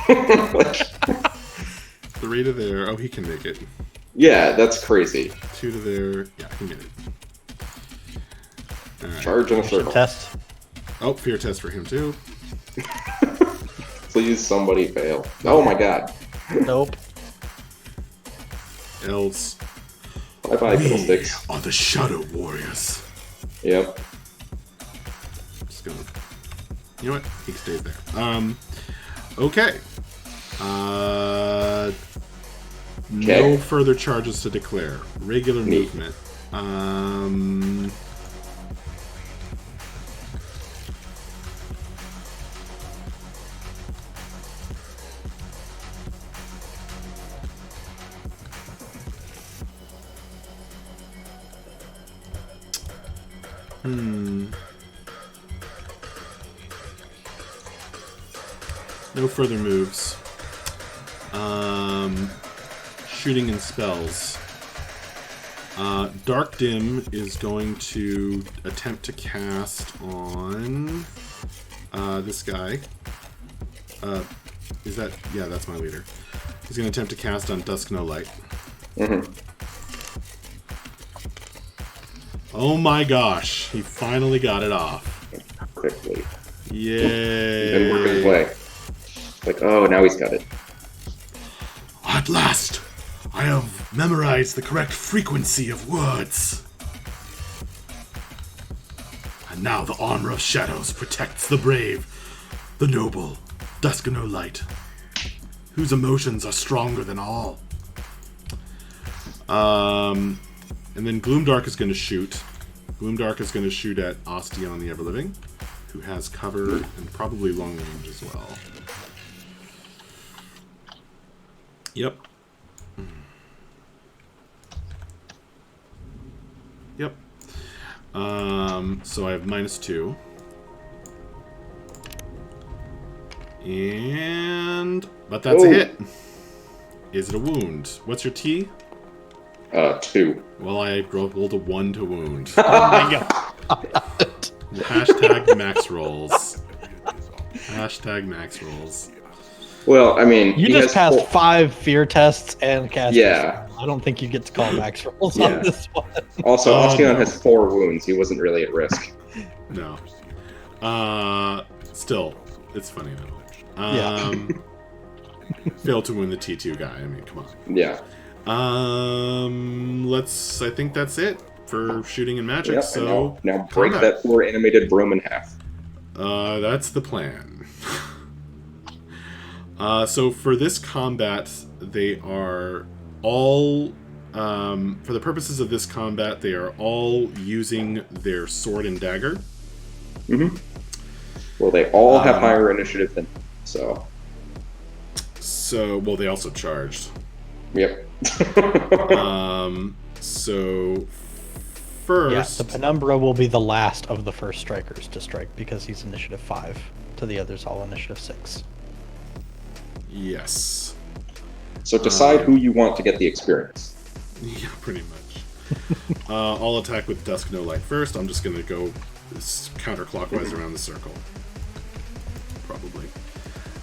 3 to there. Oh, he can make it. Yeah, that's crazy. 2 to there. Yeah, I can get it. All right. Charge on a circle. Test. Oh, fear test for him too. Please, somebody fail. Oh my god. Nope. Elves. Bye-bye, Fiddlesticks. Are the Shadow Warriors. Yep. Just gonna You know what? He stays there. Okay. No further charges to declare. Regular movement. No further moves. Shooting and spells. Dark Dim is going to attempt to cast on this guy. Is that... Yeah, that's my leader. He's going to attempt to cast on Dusk No Light. Oh my gosh, he finally got it off. Quickly. Yay. He's been working his way. Like, oh, now he's got it. At last, I have memorized the correct frequency of words. And now the armor of shadows protects the brave, the noble, Dusk No Light, whose emotions are stronger than all. And then Gloomdark is going to shoot. Gloomdark is going to shoot at Osteon the Everliving, who has cover and probably long range as well. Yep. Yep. So I have -2. But that's a hit. Is it a wound? What's your T? 2. Well, I rolled a 1 to wound. Oh my god. Hashtag max rolls. Hashtag max rolls. Well, I mean, You just passed 5 fear tests and cast. Yeah. I don't think you get to call max rolls on this one. Also, Osteon no. has 4 wounds. He wasn't really at risk. No. Still, it's funny though. Yeah. Failed to win the T2 guy. I mean, come on. Yeah. I think that's it for shooting and magic. Yep, so and now break combat. that poor animated broom in half. That's the plan. So for this combat, they are all, for the purposes of this combat, they are all using their sword and dagger. Mm-hmm. Well, they all have higher initiative than so. Well, they also charged. Yep. So first, Yeah, the Penumbra will be the last of the first strikers to strike because he's initiative 5. To the others, all initiative 6. yes. So decide who you want to get the experience. Yeah, pretty much. I'll attack with Dusk No Light first. I'm just going to go counterclockwise around the circle. Probably.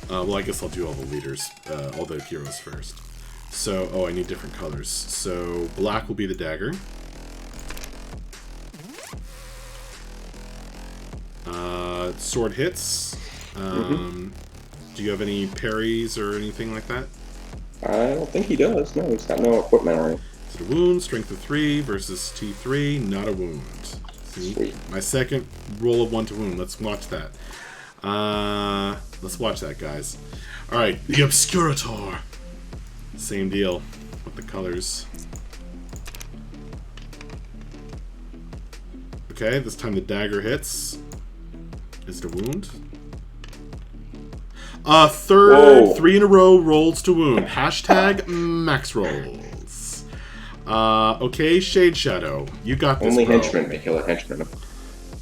Well, I guess I'll do all the leaders, all the heroes first. So, I need different colors. So, black will be the dagger. Sword hits. Do you have any parries or anything like that? I don't think he does. No, he's got no equipment or anything. Is it a wound? Strength of 3 versus T3. Not a wound. See? Sweet. My second roll of 1 to wound. Let's watch that. Let's watch that, guys. Alright, the Obscurator. Same deal with the colors. Okay, this time the dagger hits. Is it a wound? Third, 3 in a row rolls to wound. Hashtag max rolls. Okay, Shade Shadow. You got this, Only bro. henchmen may kill a henchman.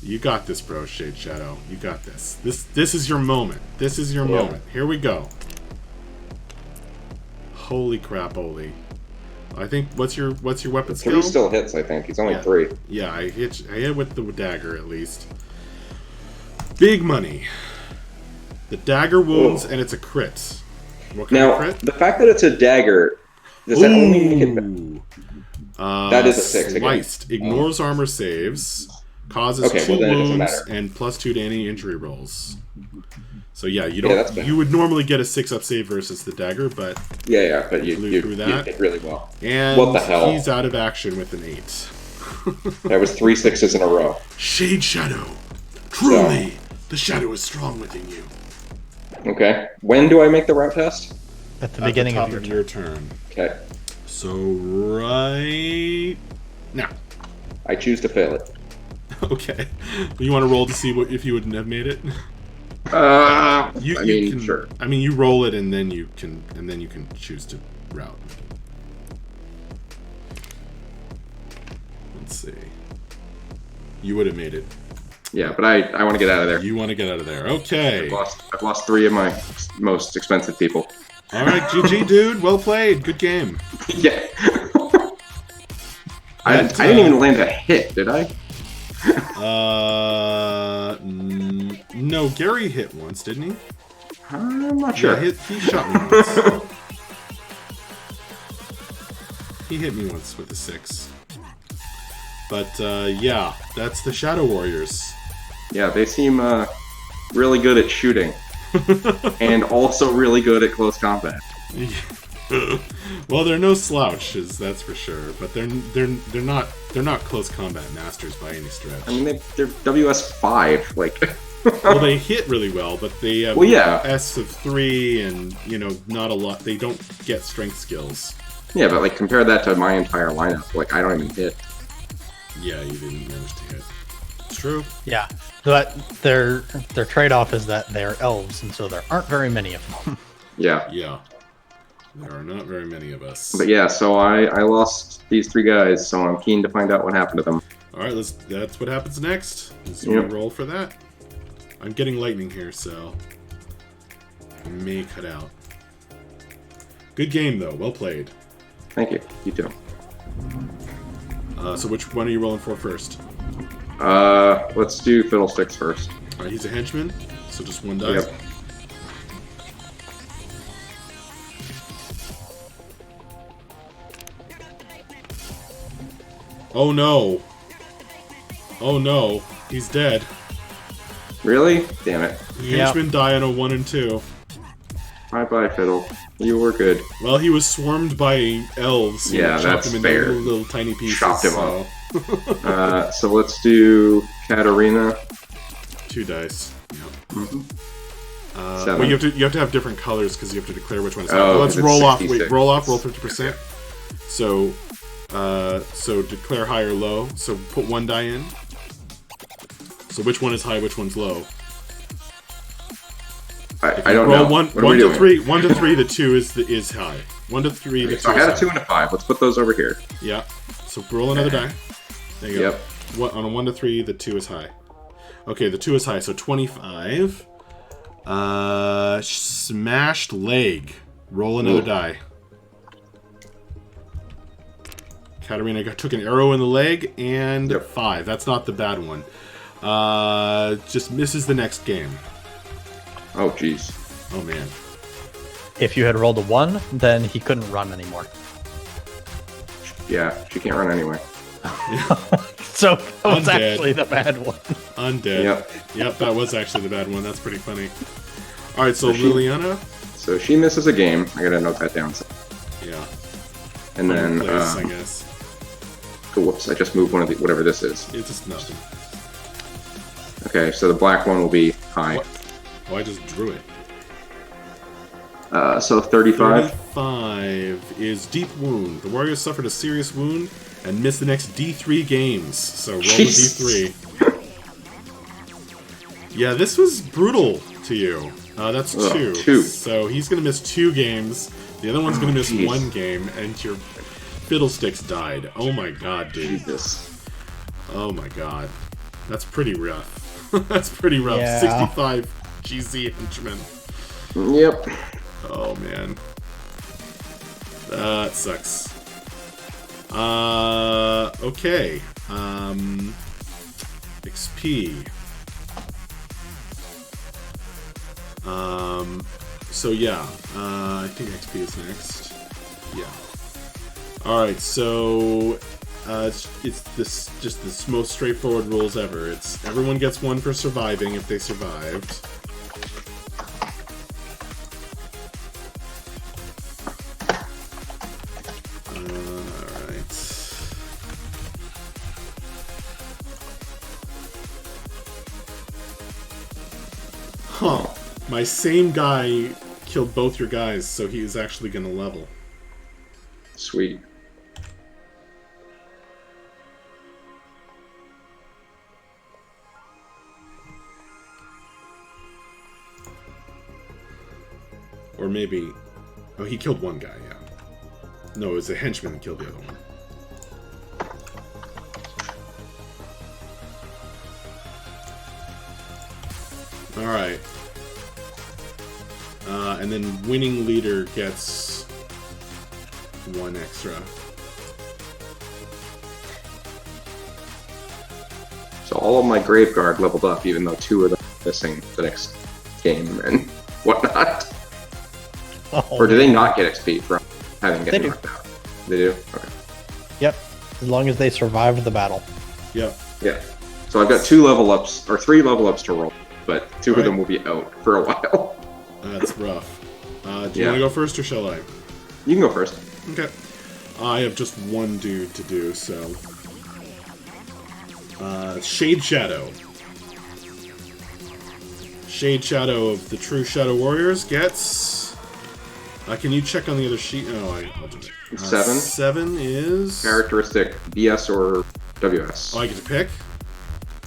You got this, bro, Shade Shadow. You got this. This is your moment. This is your moment. Here we go. Holy crap, Oli. I think what's your weapon skill? 3 still hits, I think. He's only 3. Yeah, I hit with the dagger at least. Big money. The dagger wounds and it's a crit. What kind of crit? The fact that it's a dagger, does that only make it that is a 6 again. Sliced. Ignores armor saves. Causes 2 wounds and +2 to any injury rolls. So yeah, you don't. You would normally get a 6-up save versus the dagger, but but you through that. did really well. And what the hell? He's out of action with an 8. That was 3 6s in a row. Shade Shadow, truly The shadow is strong within you. Okay. When do I make the route test? At the beginning At the of top your of turn. your turn. Okay. So right now. I choose to fail it. Okay. You want to roll to see if you wouldn't have made it? I mean, sure. I mean, you roll it and then you can choose to route. Let's see. You would have made it. Yeah, but I want to get out of there. You want to get out of there. Okay. I've lost 3 of my most expensive people. All right, GG, dude. Well played. Good game. Yeah. I didn't even land a hit, did I? No, Gary hit once, didn't he? I'm not sure. Yeah, he shot me once. He hit me once with a 6. But, yeah, that's the Shadow Warriors. Yeah, they seem really good at shooting. And also really good at close combat. Well, they're no slouches, that's for sure. But they're not close combat masters by any stretch. I mean, they're WS5, like... Well, they hit really well, but they have S of 3 and, not a lot. They don't get strength skills. Yeah, but, like, compare that to my entire lineup. Like, I don't even hit. Yeah, you didn't manage to hit. It's true. Yeah, but their trade-off is that they're elves, and so there aren't very many of them. Yeah. Yeah. There are not very many of us. But yeah, so I lost these 3 guys, so I'm keen to find out what happened to them. Alright, that's what happens next. Let's roll for that. I'm getting lightning here, so I may cut out. Good game, though. Well played. Thank you. You too. So which one are you rolling for first? Let's do Fiddlesticks first. Alright, he's a henchman, so just 1 die. Yep. Oh no! Oh no! He's dead. Really? Damn it. Henchmen die on a 1 and 2. Bye-bye, Fiddle. You were good. Well, he was swarmed by elves. So Yeah, chopped that's him into fair. little tiny pieces. Chopped him up. So let's do Katarina. 2 dice. Yep. Mm-hmm. Well, you have to have different colors because you have to declare which one is. Oh, let's it's roll off. 66. Wait, roll off. Roll 50%. So declare high or low. So put 1 die in. So which one is high? Which one's low? I don't roll know. One What are we to doing? 3. 1 to 3. The 2 is high. 1 to 3. The 2 So I is had high. a 2 and a 5. Let's put those over here. Yeah. So roll another die. There you go. Yep. On a 1 to 3, the 2 is high. Okay, the 2 is high, so 25. Smashed leg. Roll another die. Katarina took an arrow in the leg, and 5. That's not the bad one. Just misses the next game. Oh, jeez. Oh, man. If you had rolled a 1, then he couldn't run anymore. Yeah, she can't run anyway. So that was Undead. actually the bad one. Undead. Yep, that was actually the bad one. That's pretty funny. Alright, so So she- Liliana? So she misses a game. I gotta note that down. Yeah. And then, Place, I guess. oh, whoops, I just moved one of the, whatever this is. It's just nothing. Okay, so the black one will be high. What? Oh, I just drew it. So 35. 35 is Deep Wound. The Warriors suffered a serious wound and missed the next D3 games. So roll the Jeez. D3. Yeah, this was brutal to you. That's 2. 2. So he's going to miss 2 games. The other one's going to miss jeez. 1 game, and your Fiddlesticks died. Oh my god, dude. Jesus. Oh my god. That's pretty rough. That's pretty rough. Yeah. 65 GC henchmen. Yep. Oh man. That sucks. Okay. XP. So yeah, I think XP is next. Yeah. Alright, so it's this most straightforward rules ever. It's everyone gets 1 for surviving if they survived. Alright. Huh. My same guy killed both your guys, so he is actually going to level. Sweet. Or maybe... Oh, he killed one guy, yeah. No, it was a henchman that killed the other one. Alright. And then winning leader gets 1 extra. So all of my Graveguard leveled up, even though 2 of them are missing the next game and whatnot. Oh, or do they not get XP from having They getting do. knocked out? They do? Okay. Yep. As long as they survived the battle. Yep. Yeah. So I've got 2 level ups, or 3 level ups to roll, but 2 of Right. them will be out for a while. That's rough. Do you Yeah. want to go first, or shall I? You can go first. Okay. I have just one dude to do, so... Shade Shadow. Shade Shadow of the True Shadow Warriors gets... can you check on the other sheet? Oh, I'll do it. 7. 7 is... Characteristic BS or WS. Oh, I get to pick?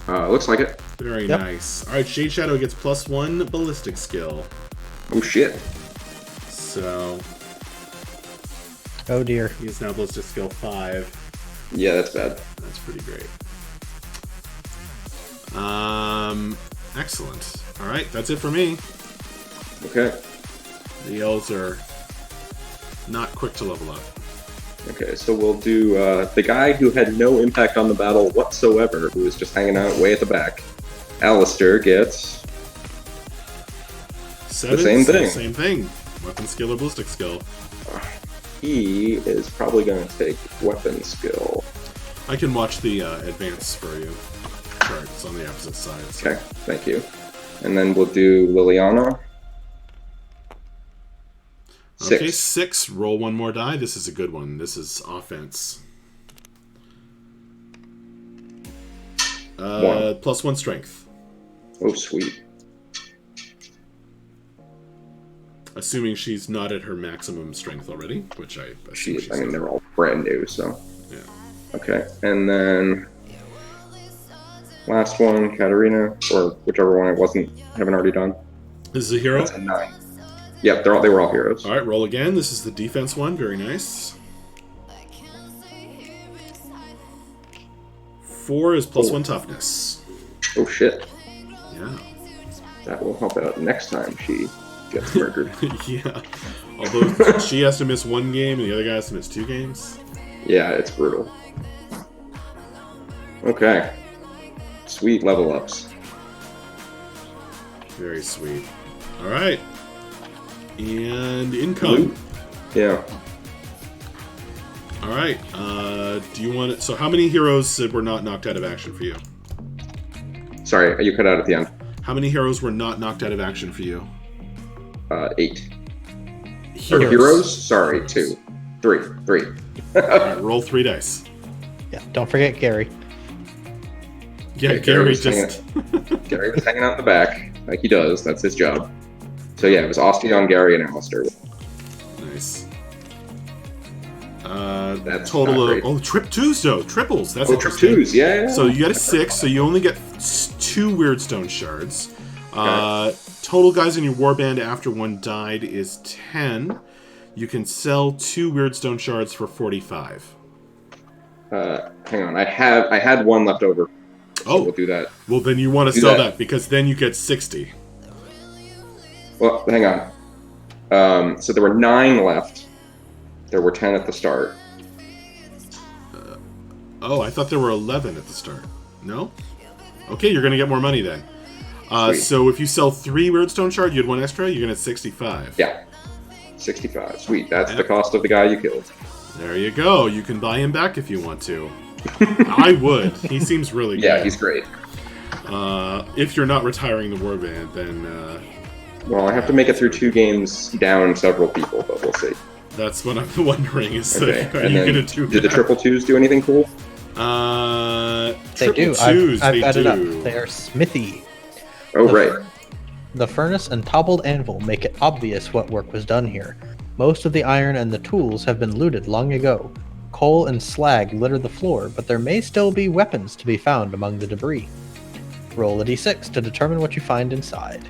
Looks like it. Very Yep. nice. Alright, Shade Shadow gets +1 ballistic skill. Oh shit. So, Oh dear. he's now ballistic skill 5. Yeah, that's bad. That's pretty great. Excellent. Alright, that's it for me. Okay. The elves are not quick to level up. Okay, so we'll do the guy who had no impact on the battle whatsoever, who was just hanging out way at the back. Alistair gets 7, same so thing. Same thing. Weapon skill or ballistic skill. he is probably going to take weapon skill. I can watch the advance for you. Charts on the opposite side. So. Okay, thank you. And then we'll do Liliana. 6. Okay, 6. Roll 1 more die. This is a good one. This is offense. 1. +1 strength. Oh, sweet. Assuming she's not at her maximum strength already, which I assume She is. she's I mean, not. they're all brand new, so. Yeah. Okay, and then last one, Katarina, or whichever one I haven't already done. This is a hero. That's a 9. Yep, they were all heroes. All right, roll again. This is the defense one. Very nice. 4 is +1 toughness. Oh shit. Yeah. That will help out next time she gets murdered. Yeah. Although she has to miss 1 game and the other guy has to miss 2 games. Yeah, it's brutal. Okay. Sweet level ups. Very sweet. All right. And income. Yeah. All right. Do you want it? So, how many heroes were not knocked out of action for you? Sorry, you cut out at the end. How many heroes were not knocked out of action for you? 8. Or heroes? Sorry, 2. 3. All right, roll 3 dice. Yeah, don't forget Gary. Yeah, Okay, Gary was just. Gary was hanging out in the back, like he does. That's his job. So yeah, it was Osteon, Gary, and Alistair. Nice. That's Total not of great. triples though. Triples. That's Oh, interesting. 2s, yeah. So you get a 6, so you only get 2 Weirdstone shards. Total guys in your warband after 1 died is 10. You can sell 2 Weirdstone shards for 45. Hang on, I had 1 left over. So Oh. we'll do that. Well, then you want to Do sell that. that because then you get 60. Well, hang on. So there were 9 left. There were 10 at the start. Oh, I thought there were 11 at the start. No? Okay, you're going to get more money then. Sweet. So if you sell 3 Weirdstone shard, you had 1 extra, you're going to get 65. Yeah. 65. Sweet. That's Yep. the cost of the guy you killed. There you go. You can buy him back if you want to. I would. He seems really good. Yeah, he's great. If you're not retiring the warband, then Well, I have to make it through 2 games down several people, but we'll see. that's what I'm wondering. Is Okay. that, are And you then, going to do did the that? triple 2s do anything cool? They Triple do. twos, I've they got it up. do. They are smithy. Oh, right. The furnace and toppled anvil make it obvious what work was done here. Most of the iron and the tools have been looted long ago. Coal and slag litter the floor, but there may still be weapons to be found among the debris. Roll a d6 to determine what you find inside.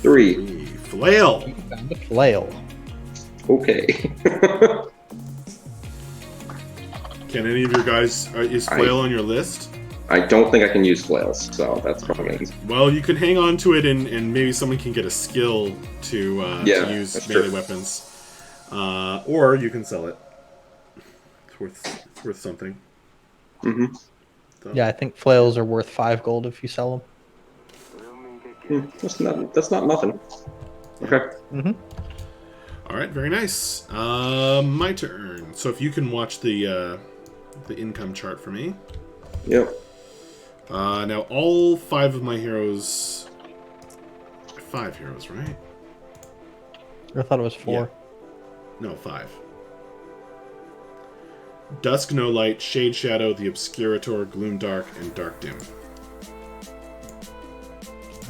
3. Flail. You found a flail. Okay. Can any of your guys is flail on your list? I don't think I can use flails, so that's probably easy. Well, you can hang on to it, and maybe someone can get a skill to use melee weapons, or you can sell it. It's worth something. Mm-hmm. So. Yeah, I think flails are worth 5 gold if you sell them. That's not nothing. Okay. Mm-hmm. All right, very nice. My turn. So if you can watch the income chart for me. Yep. Now all 5 of my heroes. 5 heroes, right? I thought it was 4. Yeah. No, 5. Dusk No Light, Shade Shadow, the Obscurator, Gloom Dark, and Dark Dim.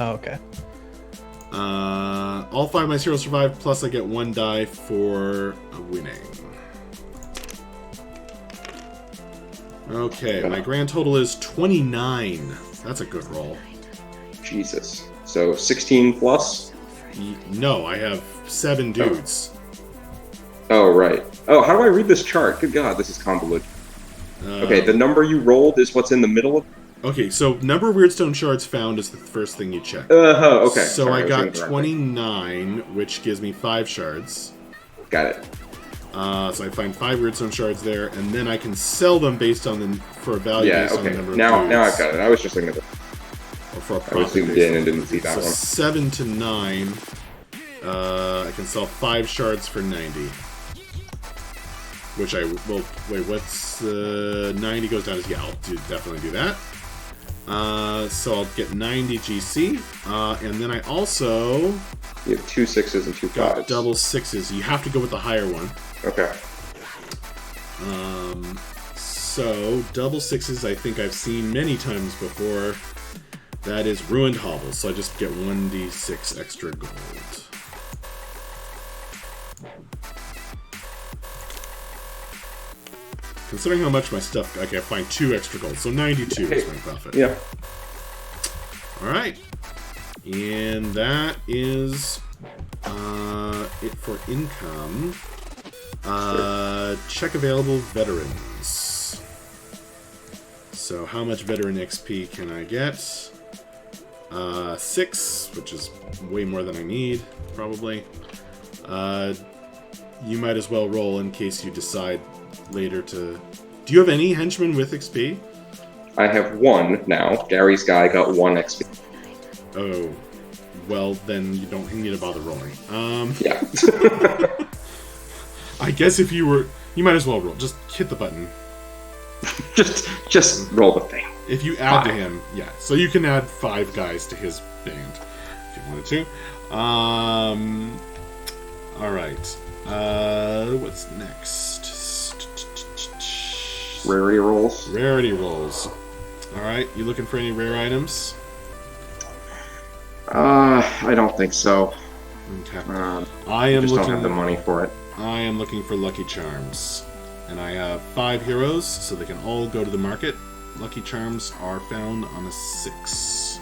Oh, okay. All 5 of my heroes survive, plus I get 1 die for winning. Okay, my grand total is 29. That's a good roll. Jesus. So 16 plus? No, I have 7 dudes. Oh, right. Oh, how do I read this chart? Good God, this is convoluted. Okay, the number you rolled is what's in the middle of... Okay, so number of Weirdstone shards found is the first thing you check. Okay. So sorry, I got was 29, which gives me 5 shards. Got it. So I find 5 Weirdstone shards there, and then I can sell them based on for a value based on the number of now dudes. I've got it. I was just looking at it. Or for a I was profit zoomed basis. in and didn't see that So one. 7 to 9, I can sell 5 shards for 90. Which I will... Wait, what's... 90 goes down as... Yeah, I'll definitely do that. So I'll get 90 GC. And then I also... You have 2 6s and 2 got 5s. double 6s. You have to go with the higher one. Okay. So double 6s I think I've seen many times before. That is Ruined Hovel. So I just get 1d6 extra gold. Considering how much my stuff... Okay, I find 2 extra gold. So 92 is my profit. Yeah. Alright. And that is it for income. Check available veterans. So how much veteran XP can I get? 6, which is way more than I need, probably. You might as well roll in case you decide later to... Do you have any henchmen with XP? I have 1 now. Gary's guy got 1 XP. Oh, well then you don't need to bother rolling. Yeah. I guess if you were, you might as well roll. Just hit the button. just roll the thing. If you add to him, yeah. So you can add 5 guys to his band if you wanted to. All right. What's next? Rarity rolls. Rarity rolls. All right. You looking for any rare items? I don't think so. Okay. I just don't have the money for it. I am looking for Lucky Charms. And I have 5 heroes, so they can all go to the market. Lucky Charms are found on a 6.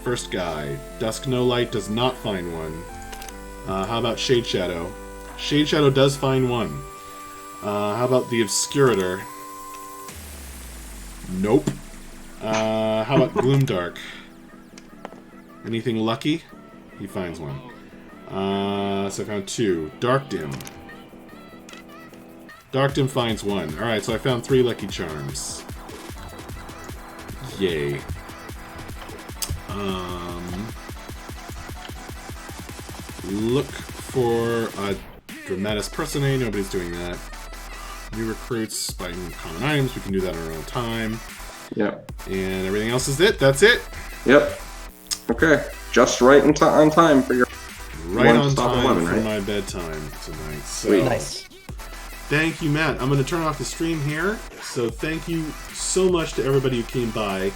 First guy. Dusk No Light does not find one. How about Shade Shadow? Shade Shadow does find one. How about the Obscurator? Nope. How about Gloom Dark? Anything lucky? He finds one. So I found 2. Dark Dim. Dark Dim finds 1. Alright, so I found 3 Lucky Charms. Yay. Look for a Dramatis Personae. Nobody's doing that. New recruits, buying common items. We can do that in our own time. Yep. And everything else is it. That's it. Yep. Okay. Just right on time for your... Right on stop time 11, for right? my bedtime tonight. So, Sweet. Nice. thank you, Matt. I'm going to turn off the stream here. So thank you so much to everybody who came by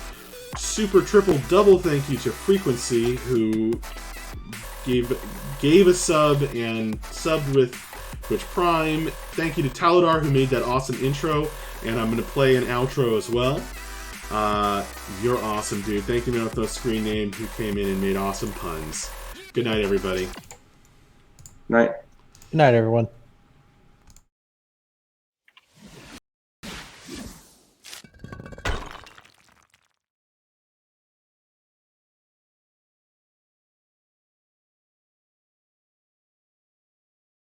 super triple double thank you to Frequency, who gave a sub and subbed with Twitch Prime. Thank you to Taladar, who made that awesome intro, and I'm going to play an outro as well. You're awesome, dude. Thank you, man, with no screen name, who came in and made awesome puns. Good night, everybody. Night. Good night, everyone.